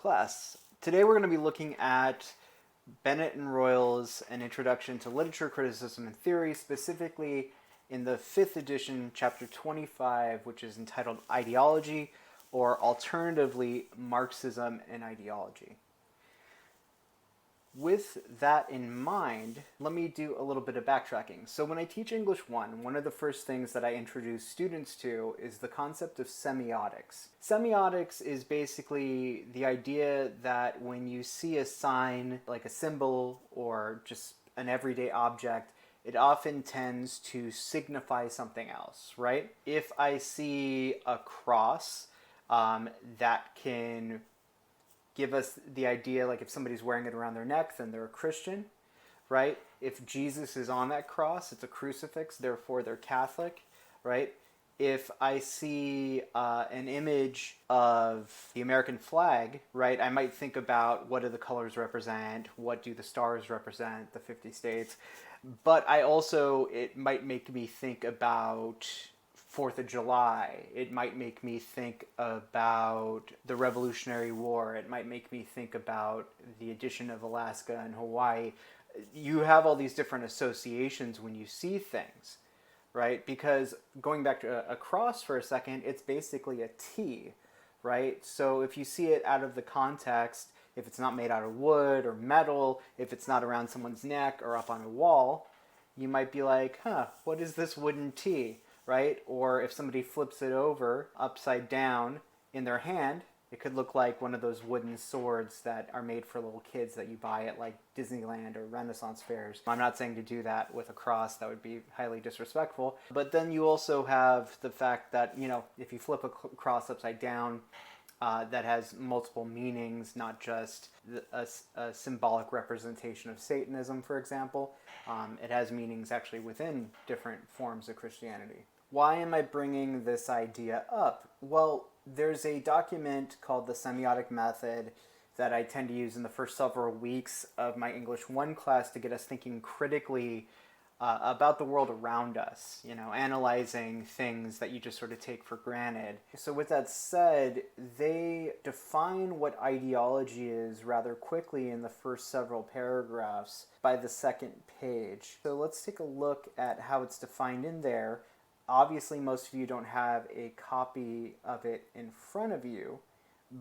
Class. Today we're going to be looking at Bennett and Royle's An Introduction to Literature, Criticism, and Theory, specifically in the 5th edition, chapter 25, which is entitled Ideology, or alternatively, Marxism and Ideology. With that in mind, let me do a little bit of backtracking. So when I teach English 1, one of the first things that I introduce students to is the concept of semiotics. Semiotics is basically the idea that when you see a sign, like a symbol or just an everyday object, it often tends to signify something else, right? If I see a cross, that can give us the idea, like if somebody's wearing it around their neck, then they're a Christian, right? If Jesus is on that cross, it's a crucifix, therefore they're Catholic, right? If I see an image of the American flag, right, I might think about what do the colors represent, what do the stars represent, the 50 states, but it might make me think about 4th of July. It might make me think about the Revolutionary War. It might make me think about the addition of Alaska and Hawaii. You have all these different associations when you see things, right? Because going back to a cross for a second, it's basically a T, right? So if you see it out of the context, if it's not made out of wood or metal, if it's not around someone's neck or up on a wall, you might be like, what is this wooden T? Right? Or if somebody flips it over upside down in their hand, it could look like one of those wooden swords that are made for little kids that you buy at like Disneyland or Renaissance fairs. I'm not saying to do that with a cross, that would be highly disrespectful. But then you also have the fact that, if you flip a cross upside down, that has multiple meanings, not just a symbolic representation of Satanism, for example. It has meanings actually within different forms of Christianity. Why am I bringing this idea up? Well, there's a document called the Semiotic Method that I tend to use in the first several weeks of my English 1 class to get us thinking critically about the world around us, analyzing things that you just sort of take for granted. So with that said, they define what ideology is rather quickly in the first several paragraphs by the second page. So let's take a look at how it's defined in there. Obviously, most of you don't have a copy of it in front of you,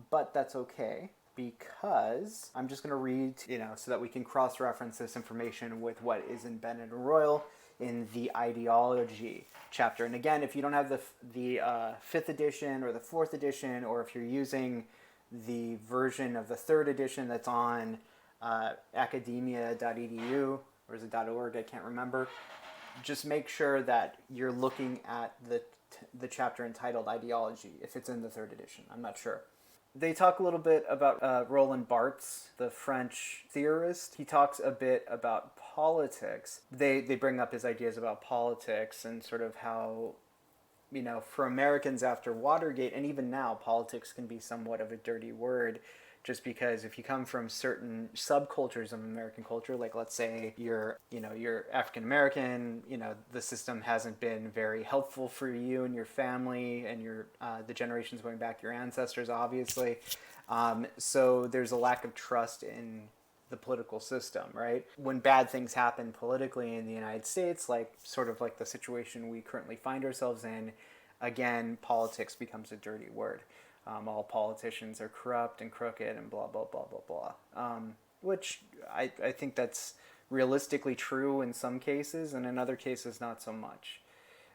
but that's okay, because I'm just going to read, so that we can cross-reference this information with what is in Bennett and Royle in the ideology chapter. And again, if you don't have the 5th edition or the 4th edition, or if you're using the version of the 3rd edition that's on academia.edu, or is it .org, I can't remember, just make sure that you're looking at the chapter entitled Ideology, if it's in the 3rd edition. I'm not sure. They talk a little bit about Roland Barthes, the French theorist. He talks a bit about politics. They bring up his ideas about politics and sort of how, for Americans after Watergate, and even now, politics can be somewhat of a dirty word, just because if you come from certain subcultures of American culture, like let's say you're African American, the system hasn't been very helpful for you and your family and the generations going back, your ancestors, obviously. So there's a lack of trust in the political system, right? When bad things happen politically in the United States, like sort of like the situation we currently find ourselves in, again, politics becomes a dirty word. All politicians are corrupt and crooked and blah, blah, blah, blah, blah. Which I think that's realistically true in some cases, and in other cases not so much.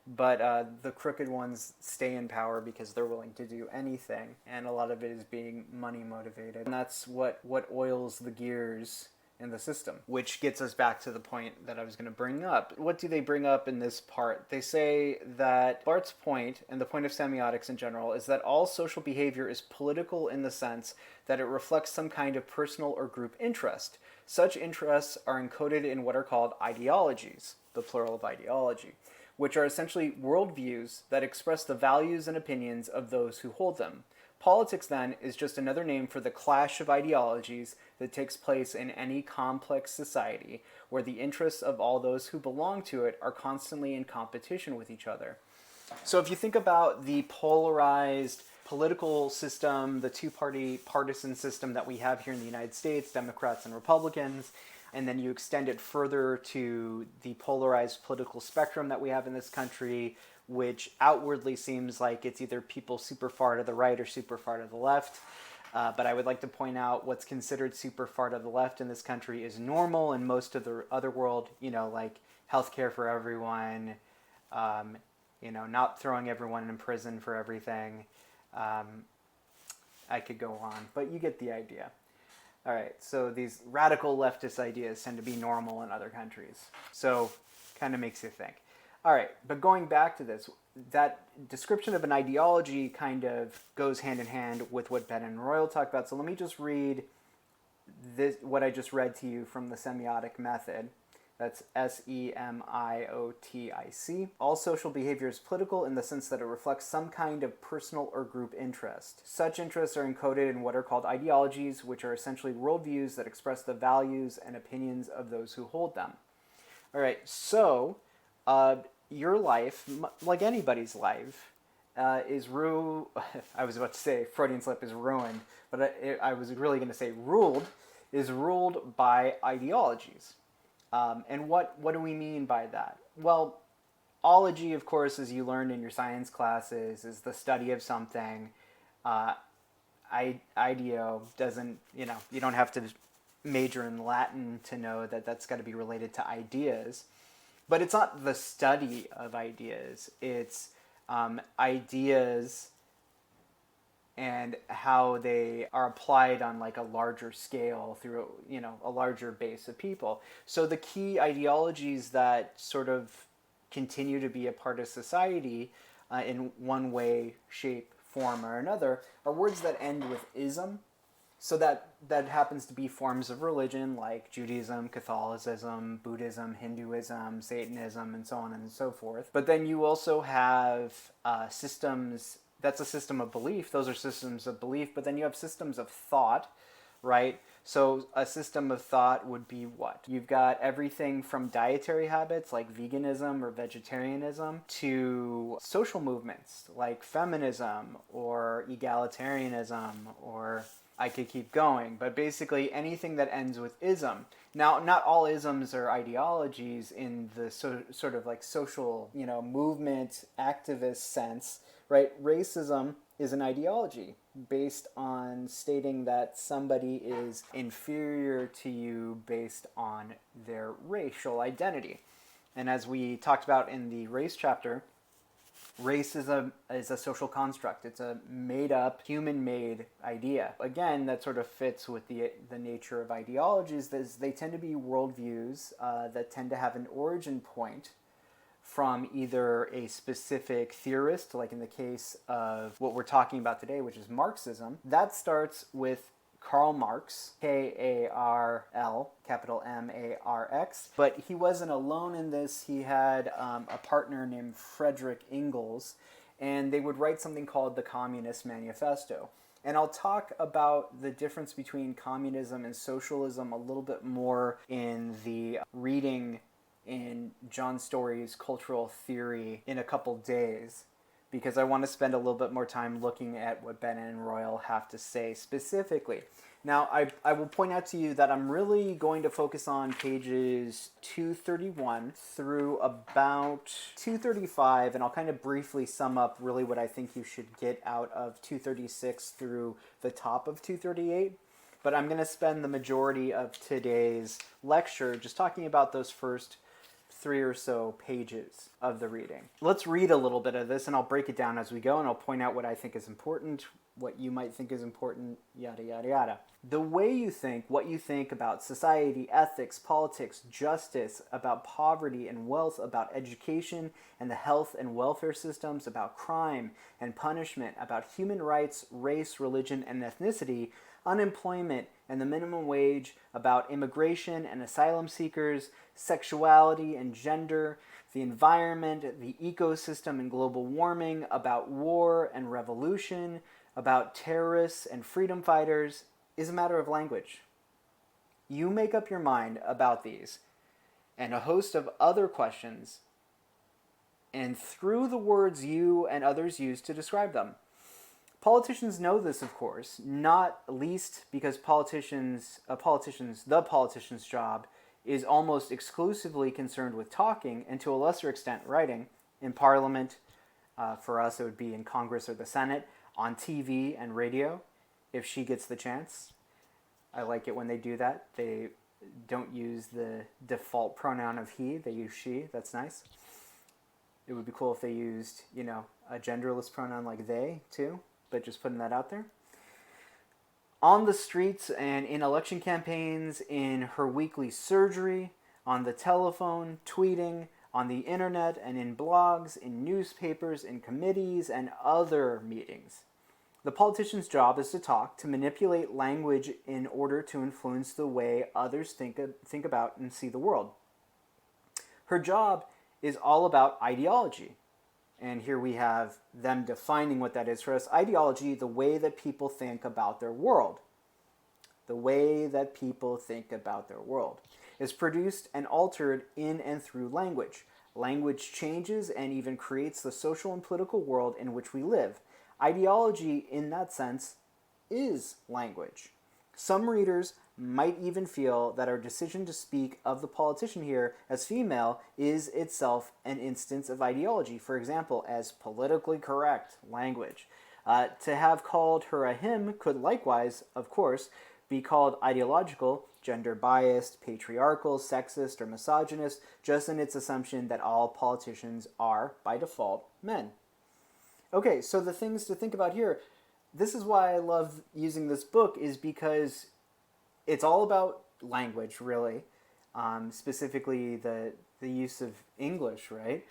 But the crooked ones stay in power because they're willing to do anything, and a lot of it is being money motivated. And that's what oils the gears in the system, which gets us back to the point that I was going to bring up. What do they bring up in this part? They say that Barth's point, and the point of semiotics in general, is that all social behavior is political in the sense that it reflects some kind of personal or group interest. Such interests are encoded in what are called ideologies, the plural of ideology, which are essentially worldviews that express the values and opinions of those who hold them. Politics, then, is just another name for the clash of ideologies that takes place in any complex society where the interests of all those who belong to it are constantly in competition with each other. So if you think about the polarized political system, the two-party partisan system that we have here in the United States, Democrats and Republicans, and then you extend it further to the polarized political spectrum that we have in this country, which outwardly seems like it's either people super far to the right or super far to the left. But I would like to point out what's considered super far to the left in this country is normal in most of the other world, like healthcare for everyone, not throwing everyone in prison for everything. I could go on, but you get the idea. All right, so these radical leftist ideas tend to be normal in other countries. So kind of makes you think. All right, but going back to this, that description of an ideology kind of goes hand in hand with what Bennett and Royle talk about. So let me just read what I just read to you from the semiotic method. That's semiotic. All social behavior is political in the sense that it reflects some kind of personal or group interest. Such interests are encoded in what are called ideologies, which are essentially worldviews that express the values and opinions of those who hold them. All right, so your life, like anybody's life, is ruined. I was about to say Freudian slip is ruined, but I was really going to say ruled by ideologies. And what do we mean by that? Well, ology, of course, as you learned in your science classes, is the study of something. Ideo doesn't, you don't have to major in Latin to know that that's got to be related to ideas. But it's not the study of ideas. It's ideas and how they are applied on like a larger scale through, a larger base of people. So the key ideologies that sort of continue to be a part of society in one way, shape, form, or another are words that end with ism. So that happens to be forms of religion like Judaism, Catholicism, Buddhism, Hinduism, Satanism, and so on and so forth. But then you also have systems. That's a system of belief. Those are systems of belief. But then you have systems of thought, right? So a system of thought would be what? You've got everything from dietary habits like veganism or vegetarianism to social movements like feminism or egalitarianism, or I could keep going. But basically anything that ends with ism. Now, not all isms are ideologies in the sort of like social, movement activist sense. Right? Racism is an ideology based on stating that somebody is inferior to you based on their racial identity. And as we talked about in the race chapter, race is a social construct. It's a made-up, human-made idea. Again, that sort of fits with the nature of ideologies. They tend to be worldviews that tend to have an origin point from either a specific theorist, like in the case of what we're talking about today, which is Marxism. That starts with Karl Marx, K-A-R-L, capital M-A-R-X. But he wasn't alone in this. He had a partner named Friedrich Engels, and they would write something called the Communist Manifesto. And I'll talk about the difference between communism and socialism a little bit more in the reading in John Story's Cultural Theory in a couple days, because I want to spend a little bit more time looking at what Bennett and Royle have to say specifically. Now, I will point out to you that I'm really going to focus on pages 231 through about 235, and I'll kind of briefly sum up really what I think you should get out of 236 through the top of 238. But I'm going to spend the majority of today's lecture just talking about those first 3 or so pages of the reading. Let's read a little bit of this, and I'll break it down as we go, and I'll point out what I think is important, what you might think is important, yada, yada, yada. The way you think, what you think about society, ethics, politics, justice, about poverty and wealth, about education and the health and welfare systems, about crime and punishment, about human rights, race, religion, and ethnicity, unemployment and the minimum wage, about immigration and asylum seekers, sexuality and gender, the environment, the ecosystem and global warming, about war and revolution, about terrorists and freedom fighters, is a matter of language. You make up your mind about these and a host of other questions, and through the words you and others use to describe them. Politicians know this, of course, not least because the politician's job is almost exclusively concerned with talking and to a lesser extent writing in Parliament. For us, it would be in Congress or the Senate, on TV and radio, if she gets the chance. I like it when they do that. They don't use the default pronoun of he, they use she. That's nice. It would be cool if they used, a genderless pronoun like they, too, but just putting that out there. On the streets and in election campaigns, in her weekly surgery, on the telephone, tweeting, on the internet, and in blogs, in newspapers, in committees, and other meetings. The politician's job is to talk, to manipulate language in order to influence the way others think about and see the world. Her job is all about ideology. And here we have them defining what that is for us. Ideology, the way that people think about their world. The way that people think about their world is produced and altered in and through language. Language changes and even creates the social and political world in which we live. Ideology, in that sense, is language. Some readers might even feel that our decision to speak of the politician here as female is itself an instance of ideology, for example, as politically correct language. To have called her a him could likewise, of course, be called ideological, gender-biased, patriarchal, sexist, or misogynist, just in its assumption that all politicians are, by default, men. Okay, so the things to think about here, this is why I love using this book, is because it's all about language, really, specifically the use of English, right?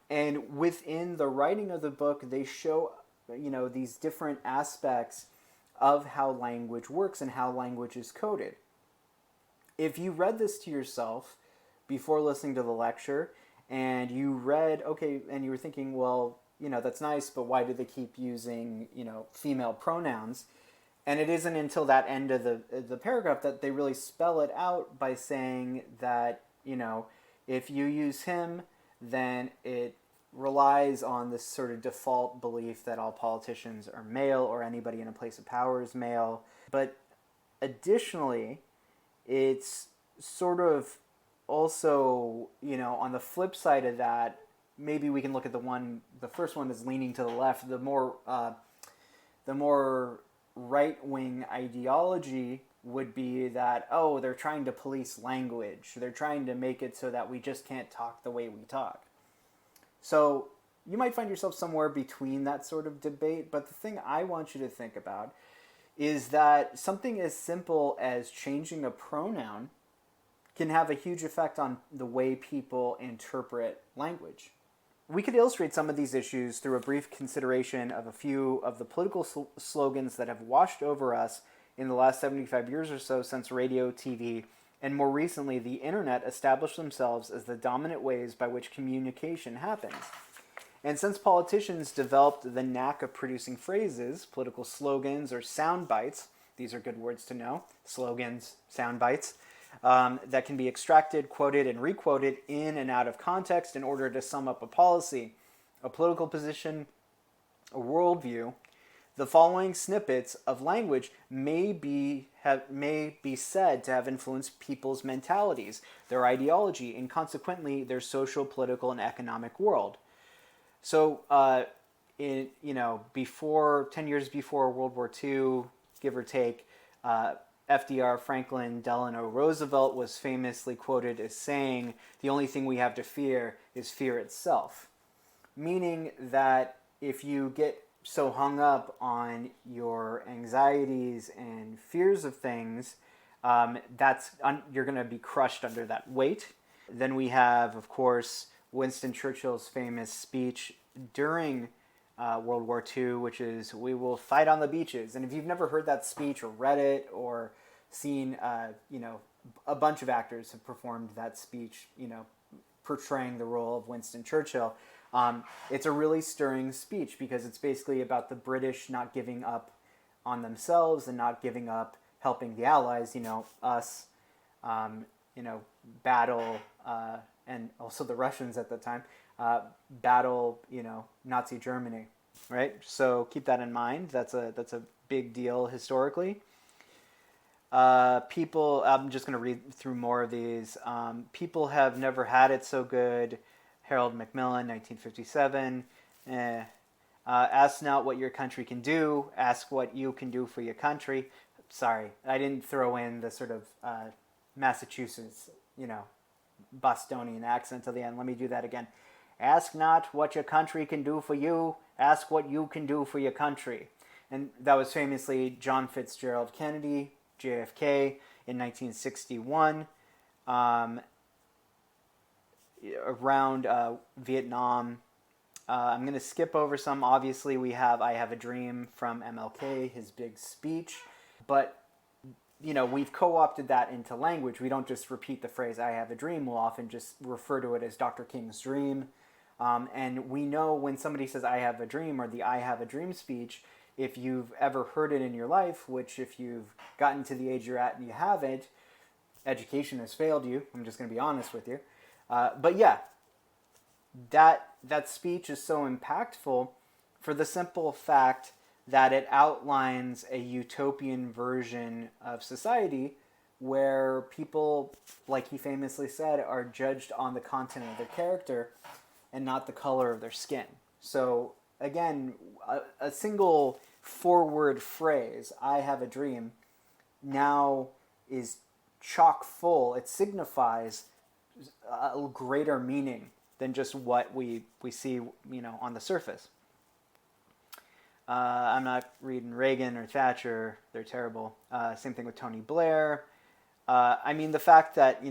And within the writing of the book, they show, these different aspects of how language works and how language is coded. If you read this to yourself before listening to the lecture, and you read, and you were thinking, well, that's nice, but why do they keep using, female pronouns? And it isn't until that end of the paragraph that they really spell it out by saying that, if you use him, then it relies on this sort of default belief that all politicians are male or anybody in a place of power is male. But additionally, it's sort of also, on the flip side of that, maybe we can look at the first one is leaning to the left, the more right-wing ideology would be that, they're trying to police language. They're trying to make it so that we just can't talk the way we talk. So you might find yourself somewhere between that sort of debate, but the thing I want you to think about is that something as simple as changing a pronoun can have a huge effect on the way people interpret language. We could illustrate some of these issues through a brief consideration of a few of the political slogans that have washed over us in the last 75 years or so since radio, TV, and more recently the internet established themselves as the dominant ways by which communication happens. And since politicians developed the knack of producing phrases, political slogans, or sound bites, these are good words to know, slogans, sound bites, that can be extracted, quoted, and requoted in and out of context in order to sum up a policy, a political position, a worldview. The following snippets of language may be said to have influenced people's mentalities, their ideology, and consequently their social, political, and economic world. So, 10 years before World War II, give or take, FDR, Franklin Delano Roosevelt was famously quoted as saying, "The only thing we have to fear is fear itself." Meaning that if you get so hung up on your anxieties and fears of things, you're going to be crushed under that weight. Then we have, of course, Winston Churchill's famous speech during World War II, which is, "We will fight on the beaches." And if you've never heard that speech or read it or seen, a bunch of actors have performed that speech, portraying the role of Winston Churchill. It's a really stirring speech because it's basically about the British not giving up on themselves and not giving up helping the Allies, us, battle, and also the Russians at the time, battle, Nazi Germany. right? So keep that in mind. That's a big deal historically. People, I'm just going to read through more of these. People have never had it so good. Harold Macmillan, 1957. Eh. Ask not what your country can do. Ask what you can do for your country. Sorry, I didn't throw in the sort of Massachusetts, Bostonian accent to the end. Let me do that again. Ask not what your country can do for you. Ask what you can do for your country. And that was famously John Fitzgerald Kennedy, JFK, in 1961, around Vietnam. I'm going to skip over some. Obviously, we have I Have a Dream from MLK, his big speech. But, we've co-opted that into language. We don't just repeat the phrase, I have a dream. We'll often just refer to it as Dr. King's dream. And we know when somebody says, I have a dream, or the I have a dream speech, if you've ever heard it in your life, which if you've gotten to the age you're at and you haven't, education has failed you. I'm just going to be honest with you. But yeah, that speech is so impactful for the simple fact that it outlines a utopian version of society where people, like he famously said, are judged on the content of their character and not the color of their skin. So again, a single four-word phrase, I have a dream, now is chock full. It signifies a greater meaning than just what we see, on the surface. I'm not reading Reagan or Thatcher. They're terrible. Same thing with Tony Blair. The fact that,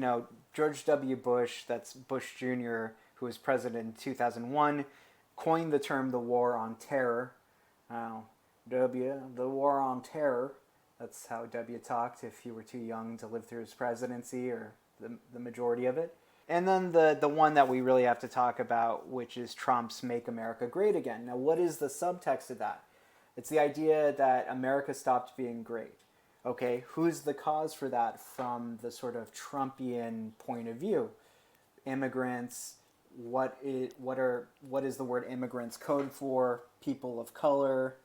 George W. Bush, that's Bush Jr., who was president in 2001, coined the term the war on terror. The war on terror. That's how W talked if you were too young to live through his presidency, or the majority of it. And then the one that we really have to talk about, which is Trump's Make America Great Again. Now, what is the subtext of that? It's the idea that America stopped being great. Okay, who's the cause for that from the sort of Trumpian point of view? Immigrants. What is the word immigrants code for? People of color,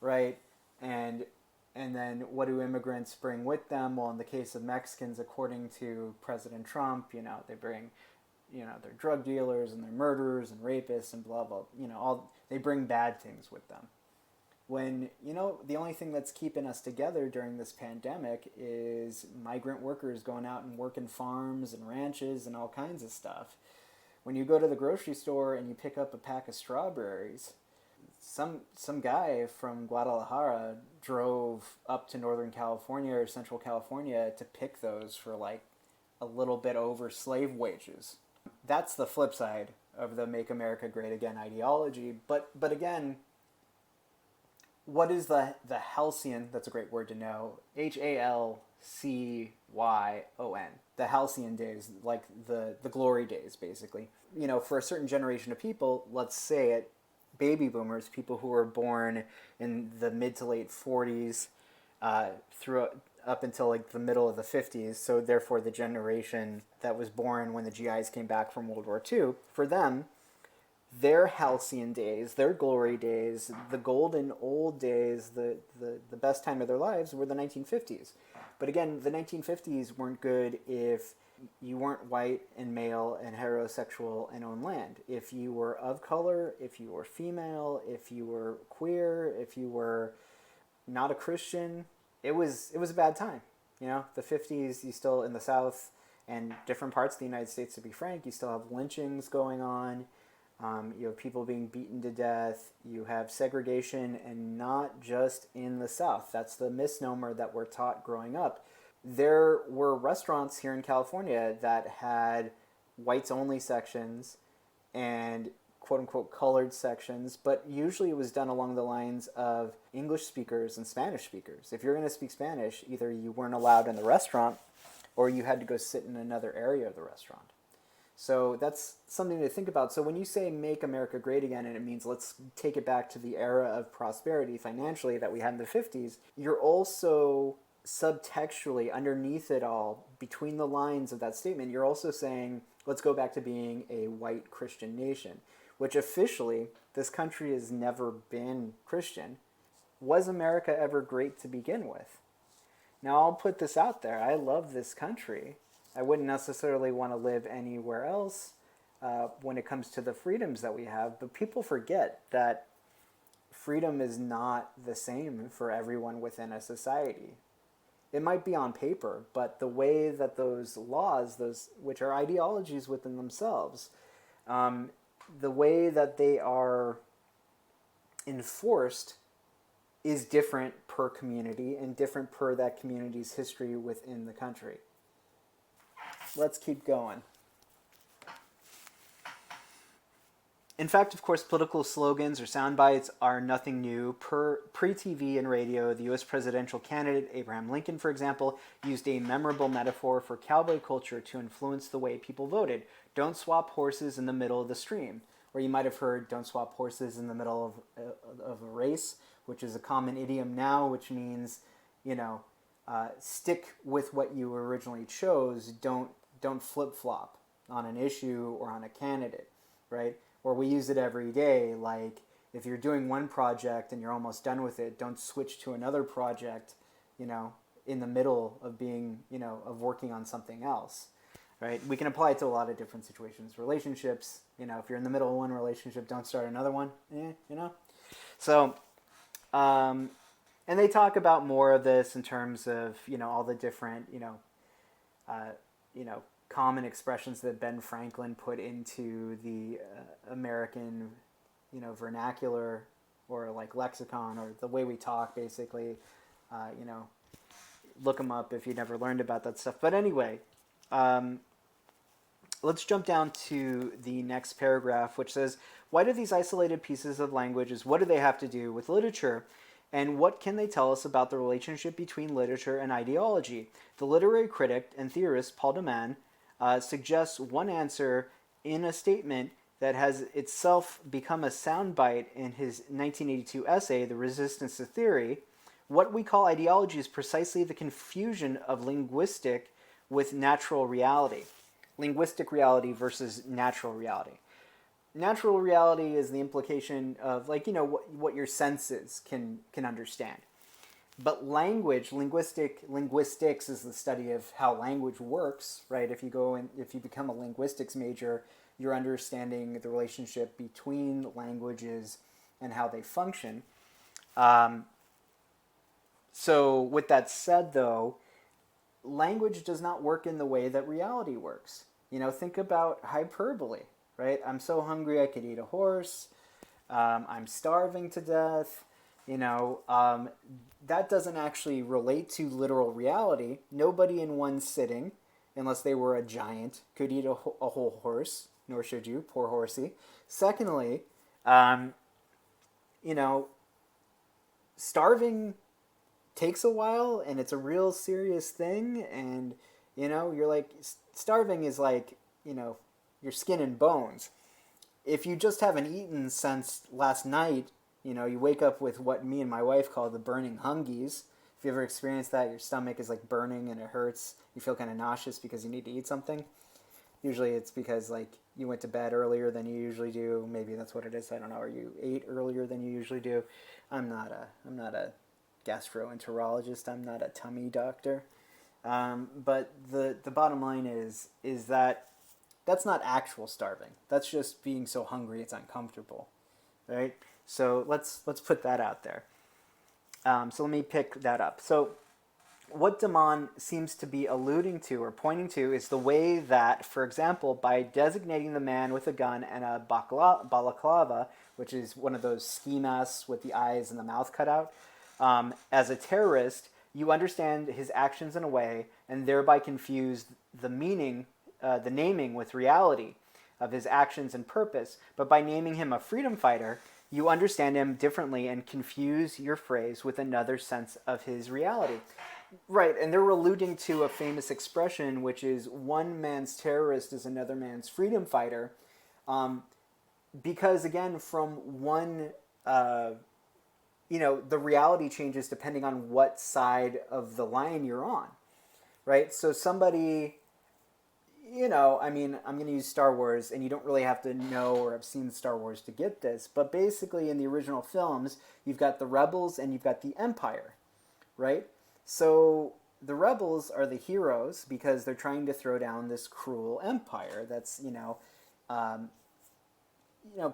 right? And then what do immigrants bring with them? Well, in the case of Mexicans, according to President Trump, they bring, they're drug dealers and they're murderers and rapists and blah, blah, they bring bad things with them. When, the only thing that's keeping us together during this pandemic is migrant workers going out and working farms and ranches and all kinds of stuff. When you go to the grocery store and you pick up a pack of strawberries, some guy from Guadalajara drove up to Northern California or Central California to pick those for like a little bit over slave wages. That's the flip side of the Make America Great Again ideology. But again, what is the halcyon? That's a great word to know. Halcyon. The halcyon days, like the glory days, basically. For a certain generation of people, let's say it, baby boomers, people who were born in the mid to late 40s, through up until like the middle of the 50s. So therefore, the generation that was born when the GIs came back from World War II, for them, their halcyon days, their glory days, the golden old days, the best time of their lives were the 1950s. But again, the 1950s weren't good if you weren't white and male and heterosexual and owned land. If you were of color, if you were female, if you were queer, if you were not a Christian, it was a bad time. The 50s, you still, in the South and different parts of the United States, to be frank, you still have lynchings going on. You have people being beaten to death. You have segregation, and not just in the South. That's the misnomer that we're taught growing up. There were restaurants here in California that had whites-only sections and quote-unquote colored sections, but usually it was done along the lines of English speakers and Spanish speakers. If you're going to speak Spanish, either you weren't allowed in the restaurant or you had to go sit in another area of the restaurant. So that's something to think about. So when you say Make America Great Again, and it means let's take it back to the era of prosperity financially that we had in the 50s, you're also subtextually underneath it all, between the lines of that statement, you're also saying let's go back to being a white Christian nation, which officially this country has never been Christian. Was America ever great to begin with? Now, I'll put this out there. I love this country. I wouldn't necessarily want to live anywhere else when it comes to the freedoms that we have, but people forget that freedom is not the same for everyone within a society. It might be on paper, but the way that those laws, those which are ideologies within themselves, the way that they are enforced is different per community and different per that community's history within the country. Let's keep going. In fact, of course, political slogans or sound bites are nothing new. Pre-TV and radio, the U.S. presidential candidate Abraham Lincoln, for example, used a memorable metaphor for cowboy culture to influence the way people voted. Don't swap horses in the middle of the stream. Or you might have heard, don't swap horses in the middle of a race, which is a common idiom now, which means, stick with what you originally chose. Don't flip-flop on an issue or on a candidate, right? Or we use it every day, like if you're doing one project and you're almost done with it, don't switch to another project, in the middle of being, of working on something else, right? We can apply it to a lot of different situations. Relationships, if you're in the middle of one relationship, don't start another one, So, and they talk about more of this in terms of, all the different, common expressions that Ben Franklin put into the American, vernacular or like lexicon or the way we talk, basically. Look them up if you never learned about that stuff. But anyway, let's jump down to the next paragraph, which says, why do these isolated pieces of languages, what do they have to do with literature? And what can they tell us about the relationship between literature and ideology? The literary critic and theorist Paul Deman suggests one answer in a statement that has itself become a soundbite in his 1982 essay, The Resistance to Theory. What we call ideology is precisely the confusion of linguistic with natural reality. Linguistic reality versus natural reality. Natural reality is the implication of, what your senses can understand. But linguistics is the study of how language works, right? If you become a linguistics major, you're understanding the relationship between languages and how they function. So with that said, though, language does not work in the way that reality works. Think about hyperbole, right? I'm so hungry I could eat a horse. I'm starving to death. That doesn't actually relate to literal reality. Nobody in one sitting, unless they were a giant, could eat a whole horse, nor should you, poor horsey. Secondly, starving takes a while, and it's a real serious thing, and, you're like, starving is like, your skin and bones. If you just haven't eaten since last night, you wake up with what me and my wife call the burning hungies. If you ever experienced that, your stomach is like burning and it hurts. You feel kind of nauseous because you need to eat something. Usually it's because you went to bed earlier than you usually do. Maybe that's what it is. I don't know. Or you ate earlier than you usually do. I'm not a gastroenterologist. I'm not a tummy doctor. But the bottom line is that that's not actual starving. That's just being so hungry it's uncomfortable, right? So let's put that out there. So let me pick that up. So what Damon seems to be alluding to or pointing to is the way that, for example, by designating the man with a gun and a balaclava, which is one of those ski masks with the eyes and the mouth cut out, as a terrorist, you understand his actions in a way and thereby confuse the meaning, the naming with reality of his actions and purpose. But by naming him a freedom fighter, you understand him differently and confuse your phrase with another sense of his reality. Right, and they're alluding to a famous expression, which is one man's terrorist is another man's freedom fighter. Because, again, from one, the reality changes depending on what side of the line you're on, right? So somebody, I mean, I'm going to use Star Wars, and you don't really have to know or have seen Star Wars to get this, but basically in the original films, you've got the rebels and you've got the Empire, right? So the rebels are the heroes because they're trying to throw down this cruel empire that's, um,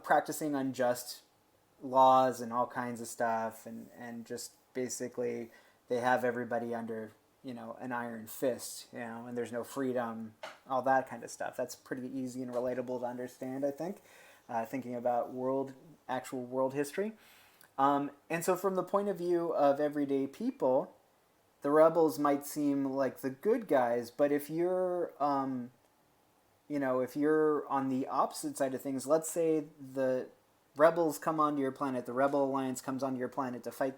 practicing unjust laws and all kinds of stuff, and just basically they have everybody under an iron fist, and there's no freedom, all that kind of stuff. That's pretty easy and relatable to understand, I think, thinking about actual world history. And so from the point of view of everyday people, the rebels might seem like the good guys, but if you're on the opposite side of things, let's say the rebels come onto your planet, the Rebel Alliance comes onto your planet to fight,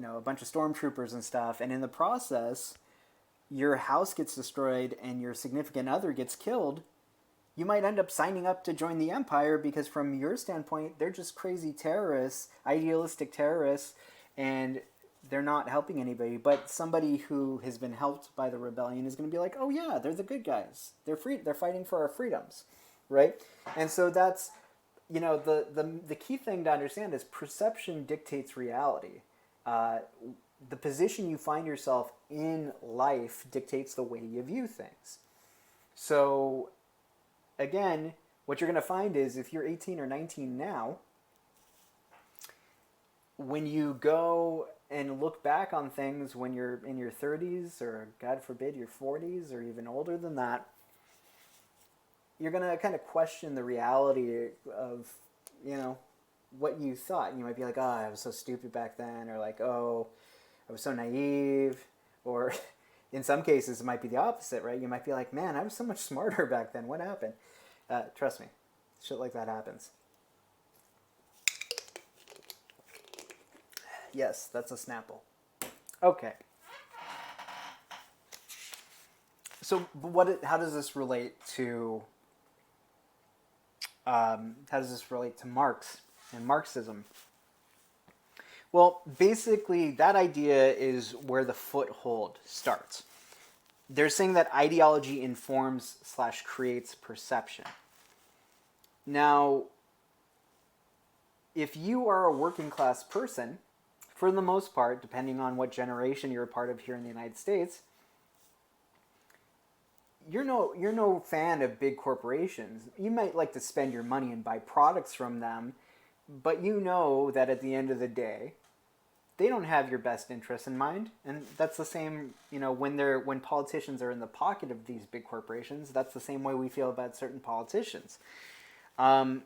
a bunch of stormtroopers and stuff, and in the process, your house gets destroyed and your significant other gets killed. You might end up signing up to join the Empire because, from your standpoint, they're just crazy terrorists, idealistic terrorists, and they're not helping anybody. But somebody who has been helped by the rebellion is going to be like, "Oh yeah, they're the good guys. They're free. They're fighting for our freedoms," right? And so that's the key thing to understand is perception dictates reality. Uh, the position you find yourself in life dictates the way you view things. So, again, what you're going to find is if you're 18 or 19 now, when you go and look back on things when you're in your 30s or, God forbid, your 40s or even older than that, you're going to kind of question the reality of, what you thought. You might be like, oh, I was so stupid back then, or like, oh, I was so naive, or in some cases it might be the opposite, right? You might be like, man, I was so much smarter back then. What happened? Trust me, shit like that happens. Yes, that's a Snapple. Okay. So, how does this relate to? How does this relate to Marx and Marxism? Well, basically, that idea is where the foothold starts. They're saying that ideology informs / creates perception. Now, if you are a working class person, for the most part, depending on what generation you're a part of here in the United States, you're no fan of big corporations. You might like to spend your money and buy products from them, but you know that at the end of the day, they don't have your best interests in mind. And that's the same, when politicians are in the pocket of these big corporations, that's the same way we feel about certain politicians. Now,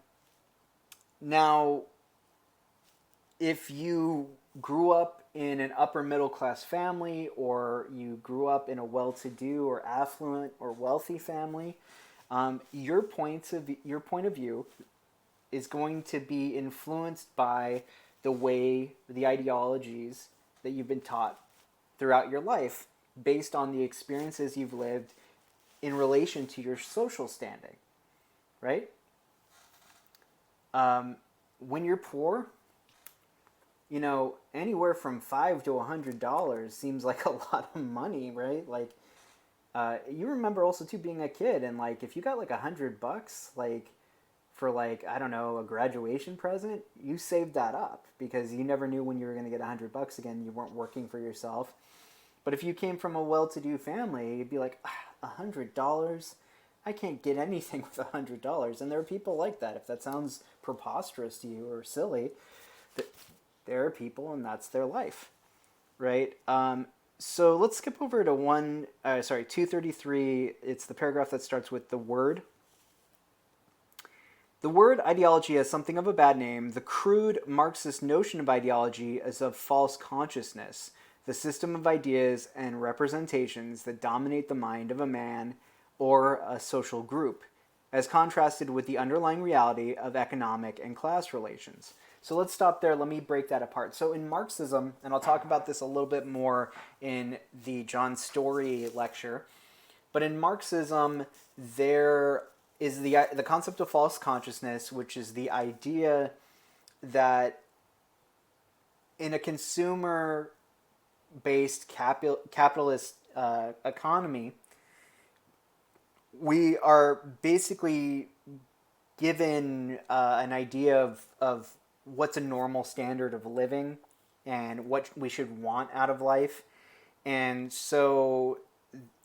if you grew up in an upper middle class family, or you grew up in a well-to-do or affluent or wealthy family, your point of view is going to be influenced by the ideologies that you've been taught throughout your life, based on the experiences you've lived in relation to your social standing, right? When you're poor, anywhere from $5 to $100 seems like a lot of money, right? Like, you remember also too being a kid, and like if you got like $100, like for like, I don't know, a graduation present, you saved that up because you never knew when you were going to get $100 again. You weren't working for yourself. But if you came from a well-to-do family, you'd be like, $100? I can't get anything with $100. And there are people like that. If that sounds preposterous to you or silly, there are people, and that's their life, right? So let's skip over to 233. It's the paragraph that starts with the word. The word ideology has something of a bad name. The crude Marxist notion of ideology is of false consciousness, the system of ideas and representations that dominate the mind of a man or a social group, as contrasted with the underlying reality of economic and class relations. So let's stop there. Let me break that apart. So in Marxism, and I'll talk about this a little bit more in the John Story lecture, but in Marxism, there is the concept of false consciousness, which is the idea that in a consumer-based capitalist economy, we are basically given an idea of what's a normal standard of living and what we should want out of life. And so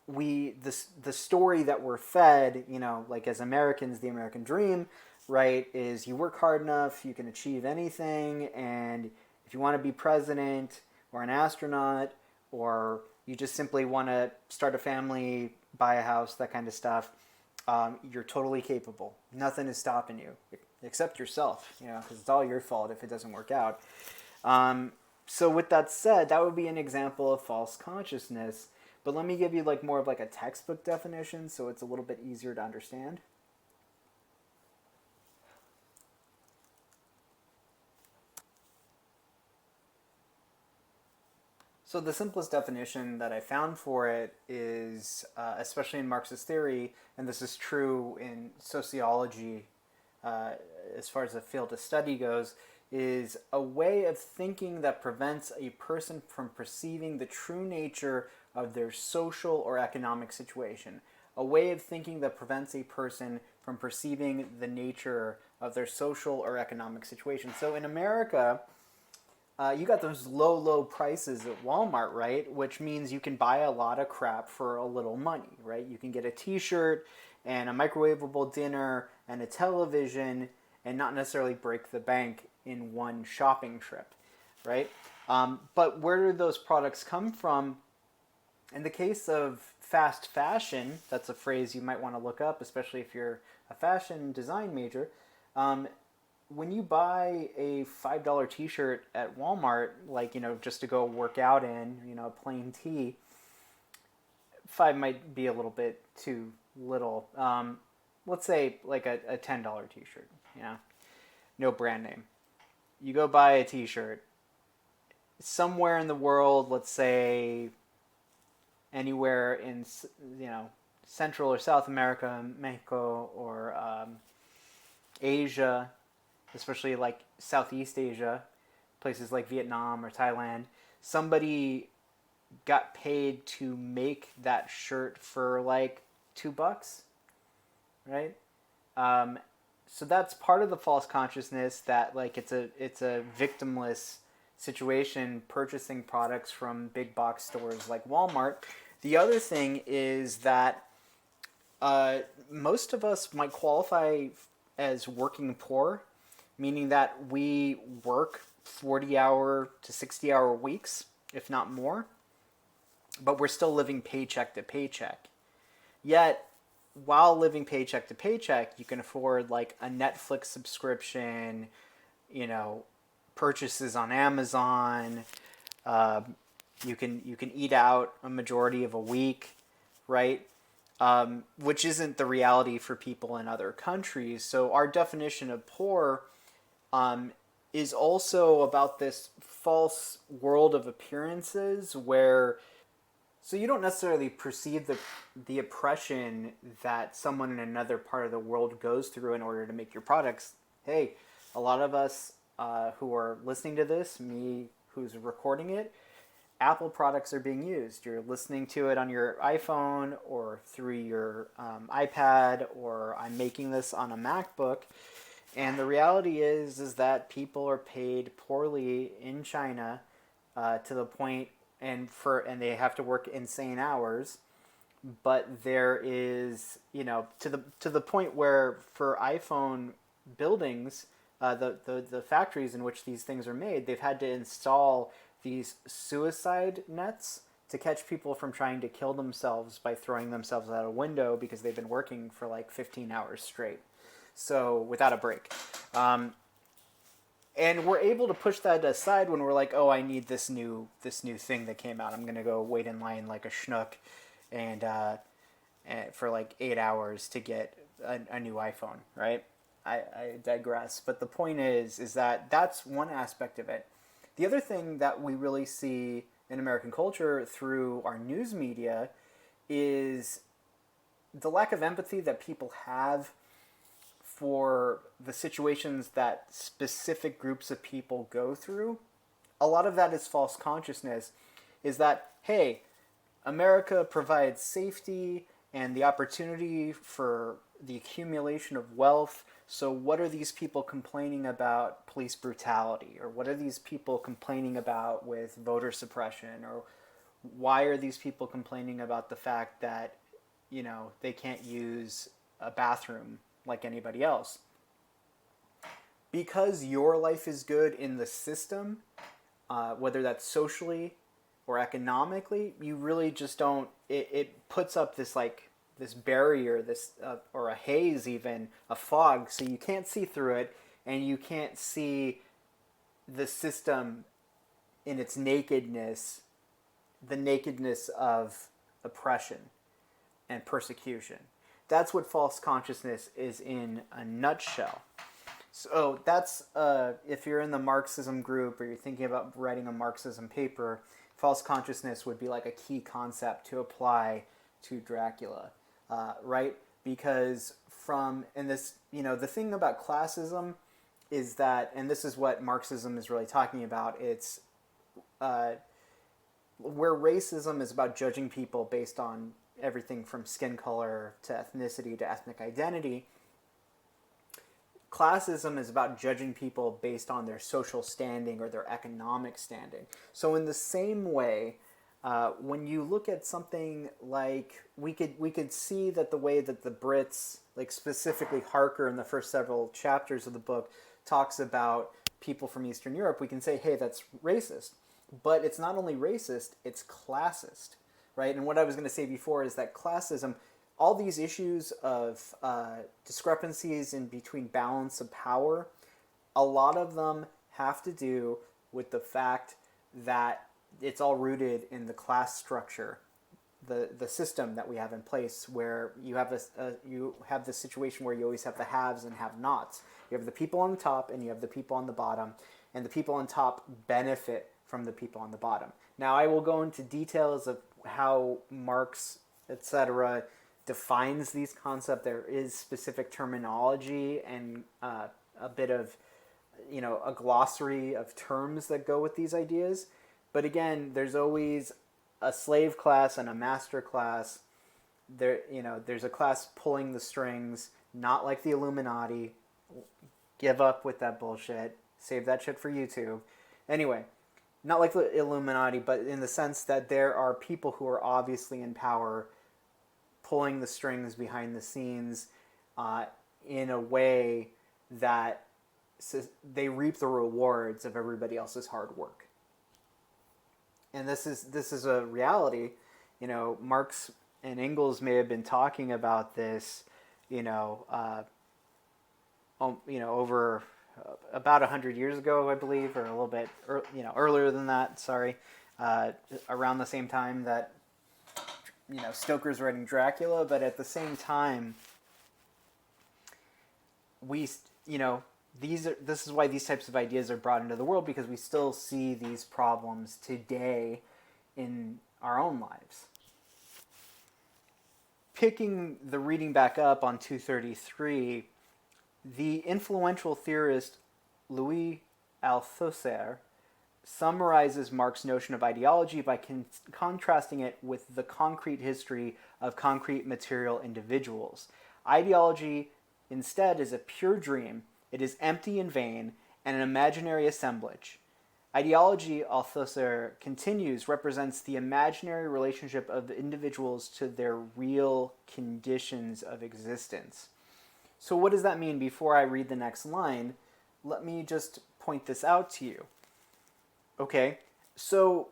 the story that we're fed, like as Americans, the American dream, right, is you work hard enough, you can achieve anything, and if you want to be president or an astronaut, or you just simply want to start a family, buy a house, that kind of stuff, you're totally capable. Nothing is stopping you except yourself, because it's all your fault if it doesn't work out. So with that said, that would be an example of false consciousness. But let me give you more of a textbook definition so it's a little bit easier to understand. So the simplest definition that I found for it is, especially in Marxist theory, and this is true in sociology uh, as far as the field of study goes, is a way of thinking that prevents a person from perceiving the true nature of their social or economic situation. A way of thinking that prevents a person from perceiving the nature of their social or economic situation. So in America, you got those low, low prices at Walmart, right? Which means you can buy a lot of crap for a little money, right? You can get a T-shirt and a microwavable dinner and a television and not necessarily break the bank in one shopping trip, right? But where do those products come from? In the case of fast fashion, that's a phrase you might want to look up, especially if you're a fashion design major. Um, when you buy a $5 T-shirt at Walmart, just to go work out in, a plain tee, five might be a little bit too little. Let's say like a $10 T-shirt, no brand name. You go buy a T-shirt somewhere in the world, let's say anywhere in Central or South America, Mexico, or Asia, especially like Southeast Asia, places like Vietnam or Thailand, somebody got paid to make that shirt for like $2, right? Um, so that's part of the false consciousness that it's a victimless situation purchasing products from big box stores like Walmart. The other thing is that most of us might qualify as working poor, meaning that we work 40-hour to 60-hour weeks, if not more, but we're still living paycheck to paycheck. Yet, while living paycheck to paycheck, you can afford like a Netflix subscription, you know, purchases on Amazon. Uh, you can eat out a majority of a week, right? Which isn't the reality for people in other countries. So our definition of poor um, is also about this false world of appearances where so you don't necessarily perceive the oppression that someone in another part of the world goes through in order to make your products. Hey, a lot of us who are listening to this, me who's recording it, Apple products are being used. You're listening to it on your iPhone or through your iPad, or I'm making this on a MacBook. And the reality is that people are paid poorly in China to the point, and they have to work insane hours. But there is, to the point where for iPhone buildings, the factories in which these things are made, they've had to install these suicide nets to catch people from trying to kill themselves by throwing themselves out a window because they've been working for like 15 hours straight, so without a break. And we're able to push that aside when we're like, oh, I need this new thing that came out. I'm gonna go wait in line like a schnook, and for like 8 hours to get a new iPhone, right? I digress, but the point is that that's one aspect of it. The other thing that we really see in American culture through our news media is the lack of empathy that people have for the situations that specific groups of people go through. A lot of that is false consciousness, is that, hey, America provides safety and the opportunity for the accumulation of wealth. So, what are these people complaining about police brutality? Or what are these people complaining about with voter suppression? Or why are these people complaining about the fact that, they can't use a bathroom like anybody else? Because your life is good in the system, whether that's socially or economically, you really just don't. It puts up this this barrier, this or a haze, even a fog, so you can't see through it, and you can't see the system in its nakedness, the nakedness of oppression and persecution. That's what false consciousness is in a nutshell. So that's if you're in the Marxism group or you're thinking about writing a Marxism paper, false consciousness would be like a key concept to apply to Dracula, right? Because the thing about classism is that, and this is what Marxism is really talking about, it's where racism is about judging people based on everything from skin color to ethnicity to ethnic identity. Classism is about judging people based on their social standing or their economic standing. So in the same way, when you look at something like, we could see that the way that the Brits, like specifically Harker in the first several chapters of the book, talks about people from Eastern Europe, we can say, hey, that's racist. But it's not only racist, it's classist, right? And what I was going to say before is that classism, all these issues of discrepancies in between balance of power, a lot of them have to do with the fact that it's all rooted in the class structure, the system that we have in place, where you have this situation where you always have the haves and have-nots. You have the people on the top and you have the people on the bottom, and the people on top benefit from the people on the bottom. Now, I will go into details of how Marx, etc., defines these concepts. There is specific terminology and a bit of, a glossary of terms that go with these ideas. But again, there's always a slave class and a master class. There's a class pulling the strings, not like the Illuminati. Give up with that bullshit. Save that shit for YouTube. Anyway, not like the Illuminati, but in the sense that there are people who are obviously in power pulling the strings behind the scenes in a way that they reap the rewards of everybody else's hard work. And this is a reality. Marx and Engels may have been talking about this, over about 100 years ago, I believe, or a little bit, earlier than that. Sorry, around the same time that Stoker's writing Dracula, but at the same time, this is why these types of ideas are brought into the world, because we still see these problems today in our own lives. Picking the reading back up on 233, the influential theorist Louis Althusser summarizes Marx's notion of ideology by contrasting it with the concrete history of concrete material individuals. Ideology, instead, is a pure dream. It is empty and vain, and an imaginary assemblage. Ideology, Althusser continues, represents the imaginary relationship of individuals to their real conditions of existence. So what does that mean? Before I read the next line, let me just point this out to you. Okay, so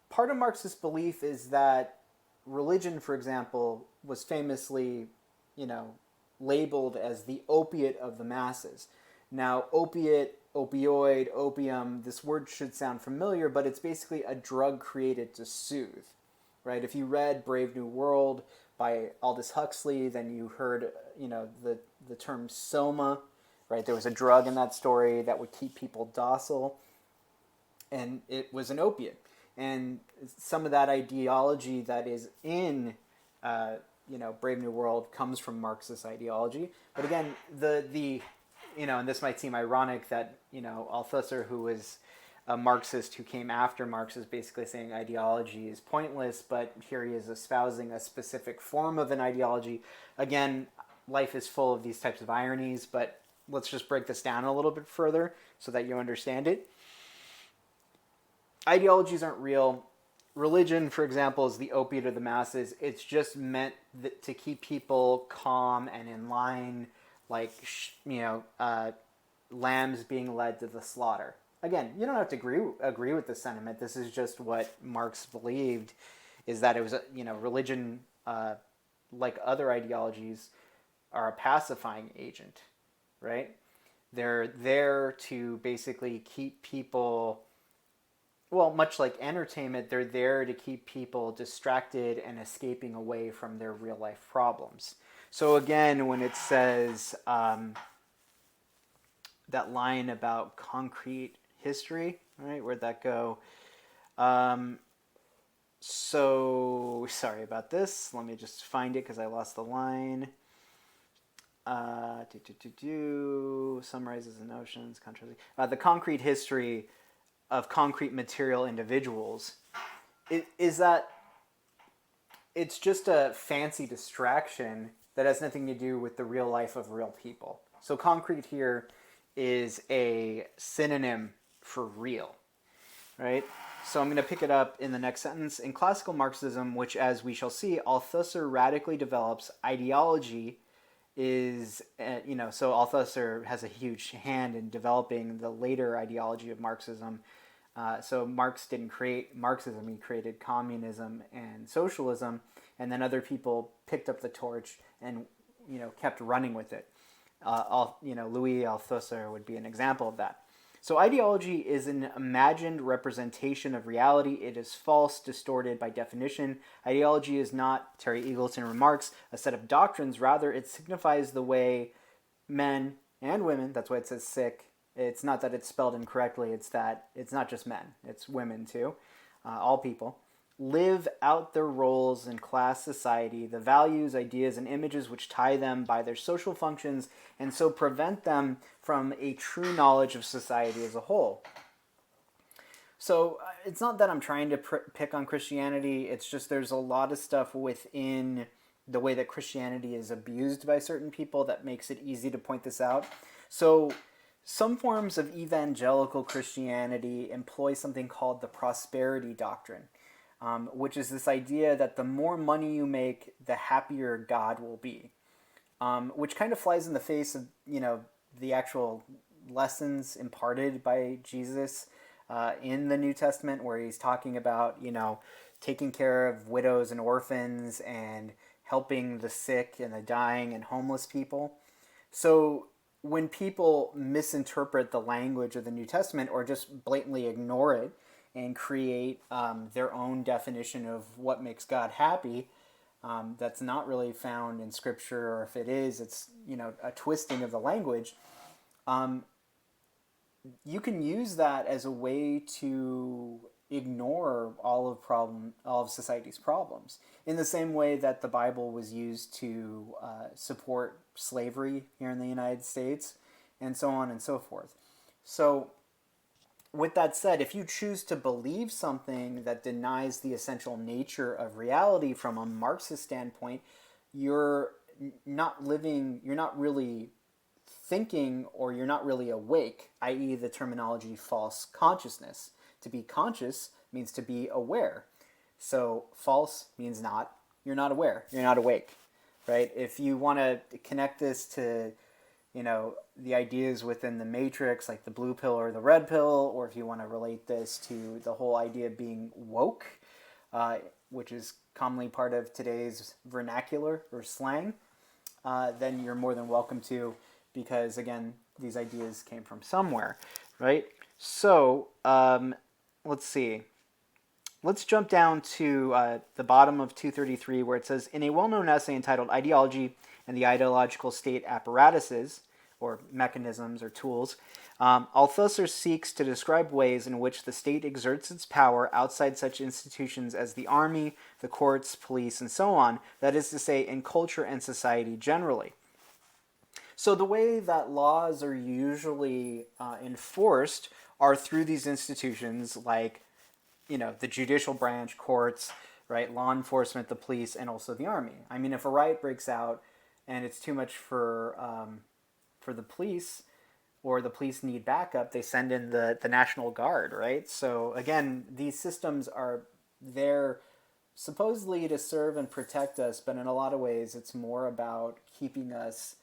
part of Marxist belief is that religion, for example, was famously, labeled as the opiate of the masses. Now, opiate, opioid, opium, this word should sound familiar, but it's basically a drug created to soothe, right? If you read Brave New World by Aldous Huxley, then you heard, the term soma, right? There was a drug in that story that would keep people docile, and it was an opiate. And some of that ideology that is in, Brave New World comes from Marxist ideology. But again, and this might seem ironic that, Althusser, who was a Marxist who came after Marx is basically saying ideology is pointless, but here he is espousing a specific form of an ideology. Again, life is full of these types of ironies, but let's just break this down a little bit further so that you understand it. Ideologies aren't real. Religion, for example, is the opiate of the masses. It's just meant to keep people calm and in line, like, lambs being led to the slaughter. Again, you don't have to agree with this sentiment. This is just what Marx believed, is that it was, religion, like other ideologies, are a pacifying agent, right? They're there to basically keep people, well, much like entertainment, they're there to keep people distracted and escaping away from their real life problems. So again, when it says that line about concrete history, right? Where'd that go? So sorry about this. Let me just find it because I lost the line. Summarizes the notions, the concrete history of concrete material individuals. Is that it's just a fancy distraction that has nothing to do with the real life of real people. So concrete here is a synonym for real, right? So I'm going to pick it up in the next sentence. In classical Marxism, which, as we shall see, Althusser radically develops, ideology is, so Althusser has a huge hand in developing the later ideology of Marxism. So Marx didn't create Marxism, he created communism and socialism, and then other people picked up the torch and, kept running with it. Louis Althusser would be an example of that. So ideology is an imagined representation of reality. It is false, distorted by definition. Ideology is not, Terry Eagleton remarks, a set of doctrines. Rather, it signifies the way men and women, that's why it says sick. It's not that it's spelled incorrectly, it's that it's not just men, it's women too, all people, live out their roles in class society, the values, ideas, and images which tie them by their social functions, and so prevent them from a true knowledge of society as a whole. So it's not that I'm trying to pick on Christianity, it's just there's a lot of stuff within the way that Christianity is abused by certain people that makes it easy to point this out. So some forms of evangelical Christianity employ something called the prosperity doctrine, which is this idea that the more money you make, the happier God will be, which kind of flies in the face of, the actual lessons imparted by Jesus in the New Testament, where he's talking about, taking care of widows and orphans and helping the sick and the dying and homeless people. So when people misinterpret the language of the New Testament or just blatantly ignore it and create their own definition of what makes God happy, that's not really found in Scripture, or if it is, it's a twisting of the language. You can use that as a way to ignore all of society's problems, in the same way that the Bible was used to support slavery here in the United States, and so on and so forth. So with that said, if you choose to believe something that denies the essential nature of reality from a Marxist standpoint, you're not really thinking, or you're not really awake, i.e. the terminology false consciousness. To be conscious means to be aware. So false means you're not aware, you're not awake, right? If you want to connect this to, the ideas within the Matrix, like the blue pill or the red pill, or if you want to relate this to the whole idea of being woke, which is commonly part of today's vernacular or slang, then you're more than welcome to, because again, these ideas came from somewhere, right? So let's see. Let's jump down to the bottom of 233, where it says, in a well-known essay entitled Ideology and the Ideological State Apparatuses, or Mechanisms or Tools, Althusser seeks to describe ways in which the state exerts its power outside such institutions as the army, the courts, police, and so on, that is to say, in culture and society generally. So the way that laws are usually enforced are through these institutions like, the judicial branch, courts, right, law enforcement, the police, and also the army. I mean, if a riot breaks out and it's too much for the police, or the police need backup, they send in the National Guard, right? So again, these systems are there supposedly to serve and protect us, but in a lot of ways, it's more about keeping us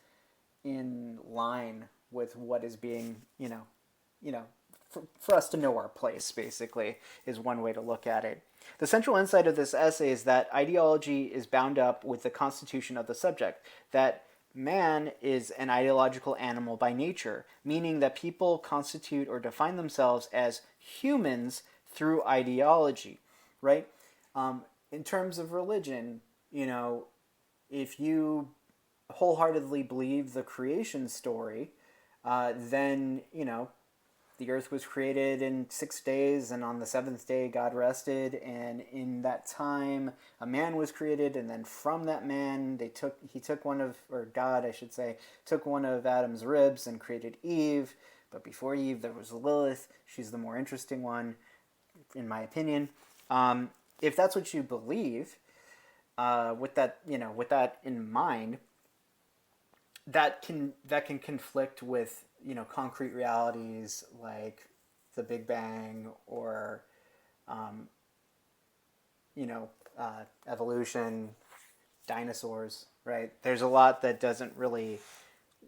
in line with what is being, for us to know our place, basically, is one way to look at it. The central insight of this essay is that ideology is bound up with the constitution of the subject, that man is an ideological animal by nature, meaning that people constitute or define themselves as humans through ideology, right? In terms of religion, if you wholeheartedly believe the creation story, then, the earth was created in 6 days, and on the seventh day God rested, and in that time a man was created, and then from that man he took one of, or God I should say, took one of Adam's ribs and created Eve. But before Eve there was Lilith. She's the more interesting one, in my opinion. If that's what you believe, with that in mind, that can conflict with concrete realities like the Big Bang, or evolution, dinosaurs, right? There's a lot that doesn't really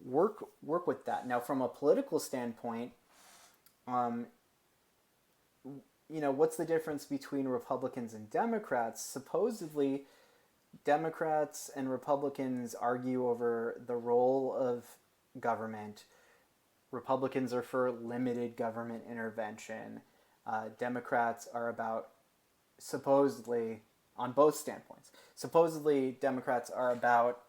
work with that. Now, from a political standpoint, what's the difference between Republicans and Democrats? Supposedly, Democrats and Republicans argue over the role of government. Republicans are for limited government intervention. Democrats are about, supposedly, on both standpoints, supposedly Democrats are about,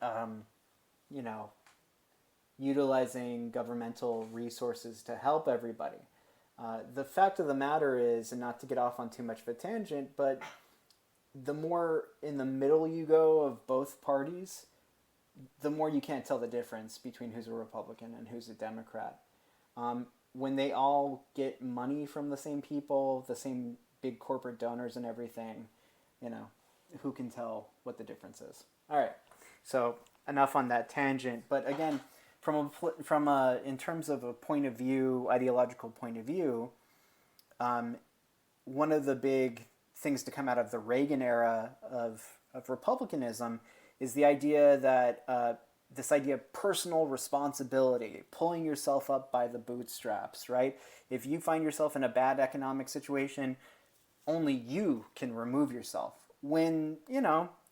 utilizing governmental resources to help everybody. The fact of the matter is, and not to get off on too much of a tangent, but the more in the middle you go of both parties, the more you can't tell the difference between who's a Republican and who's a Democrat. When they all get money from the same people, the same big corporate donors and everything, who can tell what the difference is? All right, so enough on that tangent. But again, in terms of a point of view, ideological point of view, one of the big things to come out of the Reagan era of Republicanism is the idea that this idea of personal responsibility, pulling yourself up by the bootstraps, right? If you find yourself in a bad economic situation, only you can remove yourself. When,